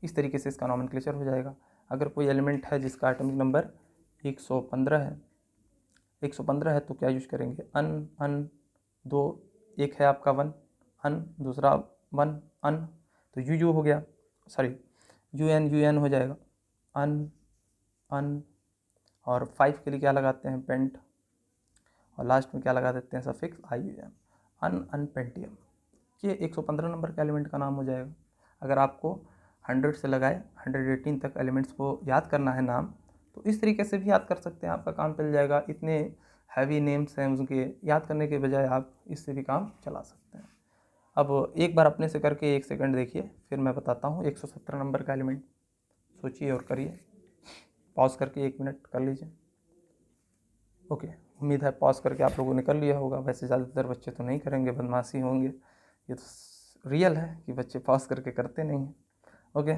इस तरीके से इसका नॉमेनक्लेचर हो जाएगा। अगर कोई एलिमेंट है जिसका एटॉमिक नंबर 115 है, 115 है तो क्या यूज करेंगे? अन, दो, एक है आपका 1, अन, दूसरा 1, अन, तो यू हो गया, सॉरी UN हो जाएगा, अन। और 5 के लिए क्या लगाते हैं? पेंट, और लास्ट में क्या लगा देते हैं? Suffix IUM, अनपेंटियम। ये 115 नंबर के एलिमेंट का नाम हो जाएगा। अगर आपको 100 से लगाए 118 तक एलिमेंट्स को याद करना है नाम, तो इस तरीके से भी याद कर सकते हैं, आपका काम चल जाएगा। इतने हैवी नेम्स हैं उनके, याद करने के बजाय आप इससे भी काम चला सकते हैं। अब एक बार अपने से करके 1 सेकंड देखिए, फिर मैं बताता हूँ 117 नंबर का एलिमेंट। सोचिए और करिए, पॉज करके 1 मिनट कर लीजिए। ओके, उम्मीद है पॉज करके आप लोगों ने कर लिया होगा। वैसे ज़्यादातर बच्चे तो नहीं करेंगे, बदमाशी होंगे, ये तो रियल है कि बच्चे पॉज करके करते नहीं हैं। ओके,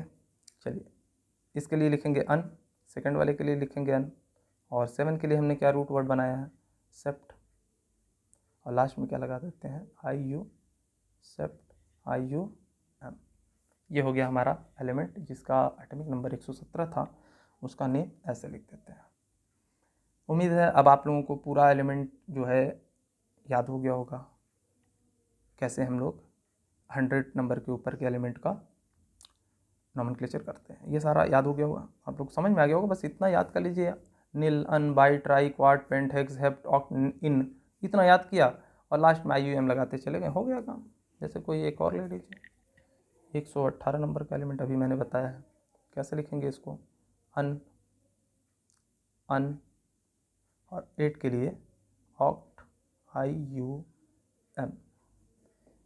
चलिए, इसके लिए लिखेंगे अन, सेकंड वाले के लिए लिखेंगे अन, और 7 के लिए हमने क्या रूट वर्ड बनाया है? सेप्ट, और लास्ट में क्या लगा देते हैं? IU, सेप्ट, IUM। ये हो गया हमारा एलिमेंट जिसका एटॉमिक नंबर 117 था, उसका नेम ऐसे लिख देते हैं। उम्मीद है अब आप लोगों को पूरा एलिमेंट जो है याद हो गया होगा, कैसे हम लोग 100 नंबर के ऊपर के एलिमेंट का नॉमेनक्लेचर करते हैं। ये सारा याद हो गया होगा, आप लोग समझ में आ गया होगा। बस इतना याद कर लीजिए, nil, un, bi, tri, quad, pent, hex, hept, oct, enn, इतना याद किया और लास्ट में IUM लगाते चले गए, हो गया काम। जैसे कोई एक और ले लीजिए, 118 नंबर का एलिमेंट अभी मैंने बताया है, कैसे लिखेंगे इसको? अन और 8 के लिए ऑक्ट, IUM।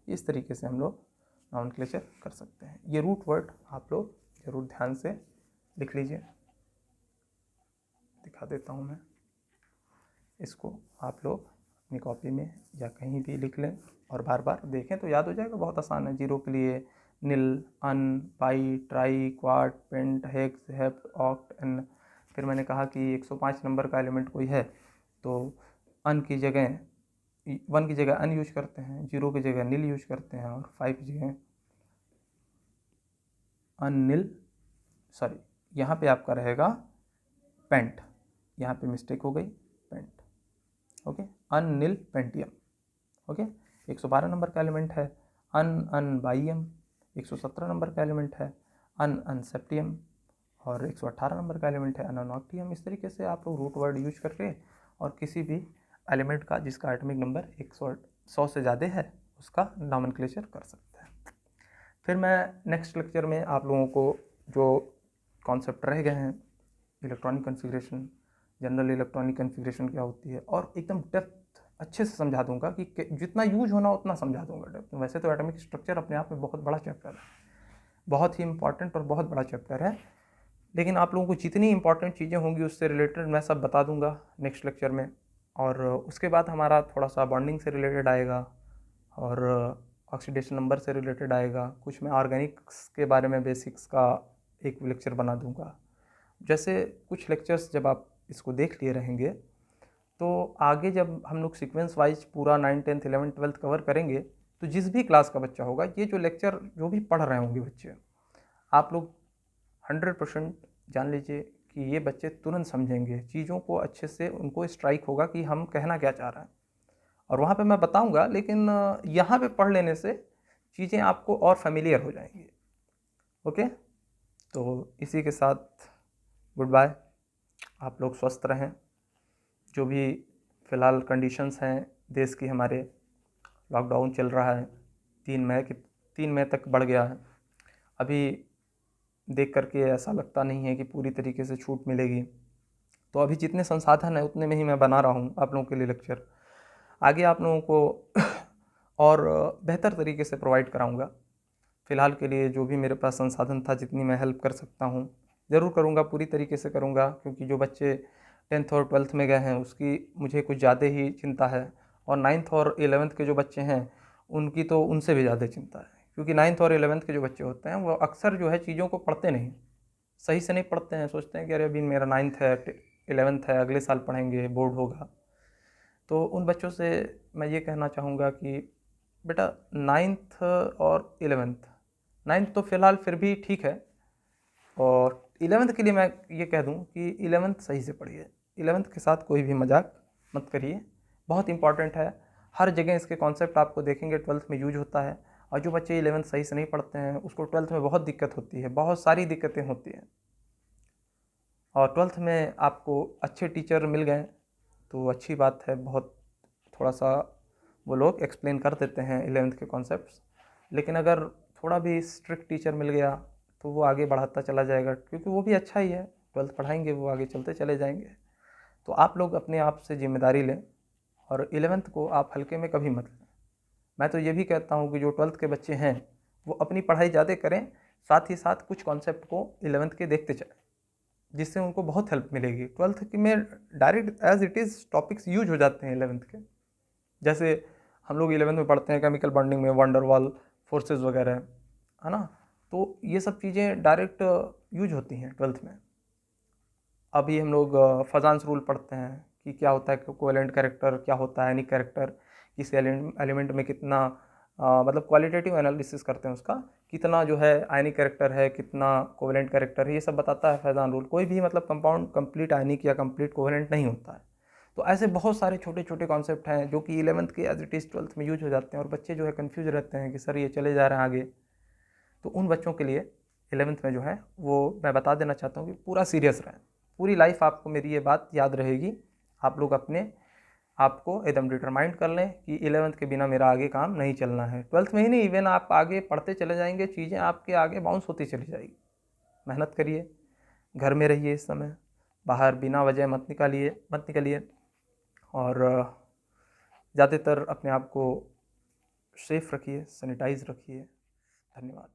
इस तरीके से हम लोग नॉमेनक्लेचर कर सकते हैं। ये रूट वर्ड आप लोग ज़रूर ध्यान से लिख लीजिए, दिखा देता हूँ मैं इसको, आप लोग अपनी कॉपी में या कहीं भी लिख लें और बार बार देखें तो याद हो जाएगा, बहुत आसान है। 0 के लिए nil, un, bi, tri, quad, pent, hex, hept, oct, enn. फिर मैंने कहा कि 105 नंबर का एलिमेंट कोई है तो अन की जगह 1 की जगह अन यूज करते हैं, 0 की जगह नील यूज करते हैं, और 5 की जगह अनिल, सॉरी यहाँ पे आपका रहेगा पेंट, यहाँ पे मिस्टेक हो गई, पेंट, ओके, अनिल पेंटियम, ओके। 112 नंबर का एलिमेंट है अनबाइयम, 117 नंबर का एलिमेंट है अनसेप्टियम, और 118 नंबर का एलिमेंट है अनोक्टियम। इस तरीके से आप लोग रूट वर्ड यूज करके और किसी भी एलिमेंट का जिसका एटॉमिक नंबर 100 से ज़्यादा है उसका नॉमेनक्लेचर कर सकते हैं। फिर मैं नेक्स्ट लेक्चर में आप लोगों को जो कॉन्सेप्ट रह गए हैं, electronic configuration, general electronic configuration क्या होती है, और एकदम डेप्थ अच्छे से समझा दूंगा कि जितना यूज होना उतना समझा दूंगा डेप्थ। वैसे तो एटॉमिक स्ट्रक्चर अपने आप में बहुत बड़ा चैप्टर है, बहुत ही इंपॉर्टेंट और बहुत बड़ा चैप्टर है, लेकिन आप लोगों को जितनी इंपॉर्टेंट चीज़ें होंगी उससे रिलेटेड मैं सब बता दूंगा नेक्स्ट लेक्चर में। और उसके बाद हमारा थोड़ा सा बॉन्डिंग से रिलेटेड आएगा और ऑक्सीडेशन नंबर से रिलेटेड आएगा, कुछ मैं ऑर्गेनिक्स के बारे में बेसिक्स का एक लेक्चर बना दूंगा। जैसे कुछ लेक्चर्स जब आप इसको देख लिए रहेंगे तो आगे जब हम लोग सीक्वेंस वाइज पूरा 9, 10, 11, 12 कवर करेंगे तो जिस भी क्लास का बच्चा होगा, ये जो लेक्चर जो भी पढ़ रहे होंगे बच्चे, आप लोग 100% जान लीजिए कि ये बच्चे तुरंत समझेंगे चीज़ों को अच्छे से, उनको स्ट्राइक होगा कि हम कहना क्या चाह रहे हैं। और वहाँ पे मैं बताऊंगा, लेकिन यहाँ पे पढ़ लेने से चीज़ें आपको और फेमिलियर हो जाएंगी, ओके। तो इसी के साथ गुड बाय, आप लोग स्वस्थ रहें। जो भी फ़िलहाल कंडीशंस हैं देश की, हमारे लॉकडाउन चल रहा है, 3 मई तक बढ़ गया है। अभी देख करके ऐसा लगता नहीं है कि पूरी तरीके से छूट मिलेगी, तो अभी जितने संसाधन हैं उतने में ही मैं बना रहा हूँ आप लोगों के लिए लेक्चर। आगे आप लोगों को और बेहतर तरीके से प्रोवाइड कराऊंगा। फ़िलहाल के लिए जो भी मेरे पास संसाधन था, जितनी मैं हेल्प कर सकता हूँ ज़रूर करूँगा, पूरी तरीके से करूँगा, क्योंकि जो बच्चे 10th और 12th में गए हैं उसकी मुझे कुछ ज़्यादा ही चिंता है, और 9th और 11th के जो बच्चे हैं उनकी तो उनसे भी ज़्यादा चिंता है, क्योंकि 9th और 11th के जो बच्चे होते हैं वो अक्सर जो है चीज़ों को पढ़ते नहीं, सही से नहीं पढ़ते हैं, सोचते हैं कि अरे अभी मेरा 9th है 11th है, अगले साल पढ़ेंगे, बोर्ड होगा। तो उन बच्चों से मैं ये कहना चाहूँगा कि बेटा 9th और 9th तो फ़िलहाल फिर भी ठीक है, और 11th के लिए मैं ये कह दूँ कि 11th सही से पढ़िए, 11th के साथ कोई भी मजाक मत करिए, बहुत इंपॉर्टेंट है। हर जगह इसके कॉन्सेप्ट आपको देखेंगे 12th में यूज होता है, और जो बच्चे 11th सही से नहीं पढ़ते हैं उसको 12th में बहुत दिक्कत होती है, बहुत सारी दिक्कतें होती हैं। और 12th में आपको अच्छे टीचर मिल गए तो अच्छी बात है, बहुत थोड़ा सा वो लोग एक्सप्लेन कर देते हैं 11th के कॉन्सेप्ट्स, लेकिन अगर थोड़ा भी स्ट्रिक्ट टीचर मिल गया तो वो आगे बढ़ाता चला जाएगा, क्योंकि वो भी अच्छा ही है, 12th पढ़ाएंगे वो आगे चलते चले जाएंगे। तो आप लोग अपने आप से जिम्मेदारी लें, और 11th को आप हल्के में कभी मत लें। मैं तो ये भी कहता हूँ कि जो 12th के बच्चे हैं वो अपनी पढ़ाई ज़्यादा करें, साथ ही साथ कुछ कॉन्सेप्ट को 11th के देखते चलें, जिससे उनको बहुत हेल्प मिलेगी। 12th में direct as it is topics use हो जाते हैं 11th के, जैसे हम लोग 11th में पढ़ते हैं केमिकल बॉन्डिंग में वंडर वाल फोर्सेज वगैरह, है ना, तो ये सब चीज़ें डायरेक्ट यूज होती हैं 12th में। अभी हम लोग फजांस रूल पढ़ते हैं कि क्या होता है कोवेलेंट कैरेक्टर, क्या होता है एनिक कैरेक्टर, किस एलिमेंट में कितना मतलब क्वालिटेटिव एनालिसिस करते हैं उसका, कितना जो है आयनिक कैरेक्टर है, कितना कोवेलेंट कैरेक्टर है, ये सब बताता है फैजान रूल। कोई भी मतलब कंपाउंड कंप्लीट आयनिक या कंप्लीट कोवेलेंट नहीं होता है। तो ऐसे बहुत सारे छोटे छोटे कॉन्सेप्ट हैं जो कि 11th के एज इट इज़ 12th में यूज हो जाते हैं, और बच्चे जो है कन्फ्यूज रहते हैं कि सर ये चले जा रहे हैं आगे। तो उन बच्चों के लिए 11th में जो है वो मैं बता देना चाहता हूँ कि पूरा सीरियस रहें, पूरी लाइफ आपको मेरी ये बात याद रहेगी। आप लोग अपने आपको एकदम डिटरमाइंड कर लें कि 11th के बिना मेरा आगे काम नहीं चलना है। 12th में ही नहीं, इवन आप आगे पढ़ते चले जाएंगे, चीज़ें आपके आगे बाउंस होती चली जाएगी। मेहनत करिए, घर में रहिए, इस समय बाहर बिना वजह मत निकलिए, और ज़्यादातर अपने आप को सेफ रखिए, सैनिटाइज रखिए। धन्यवाद।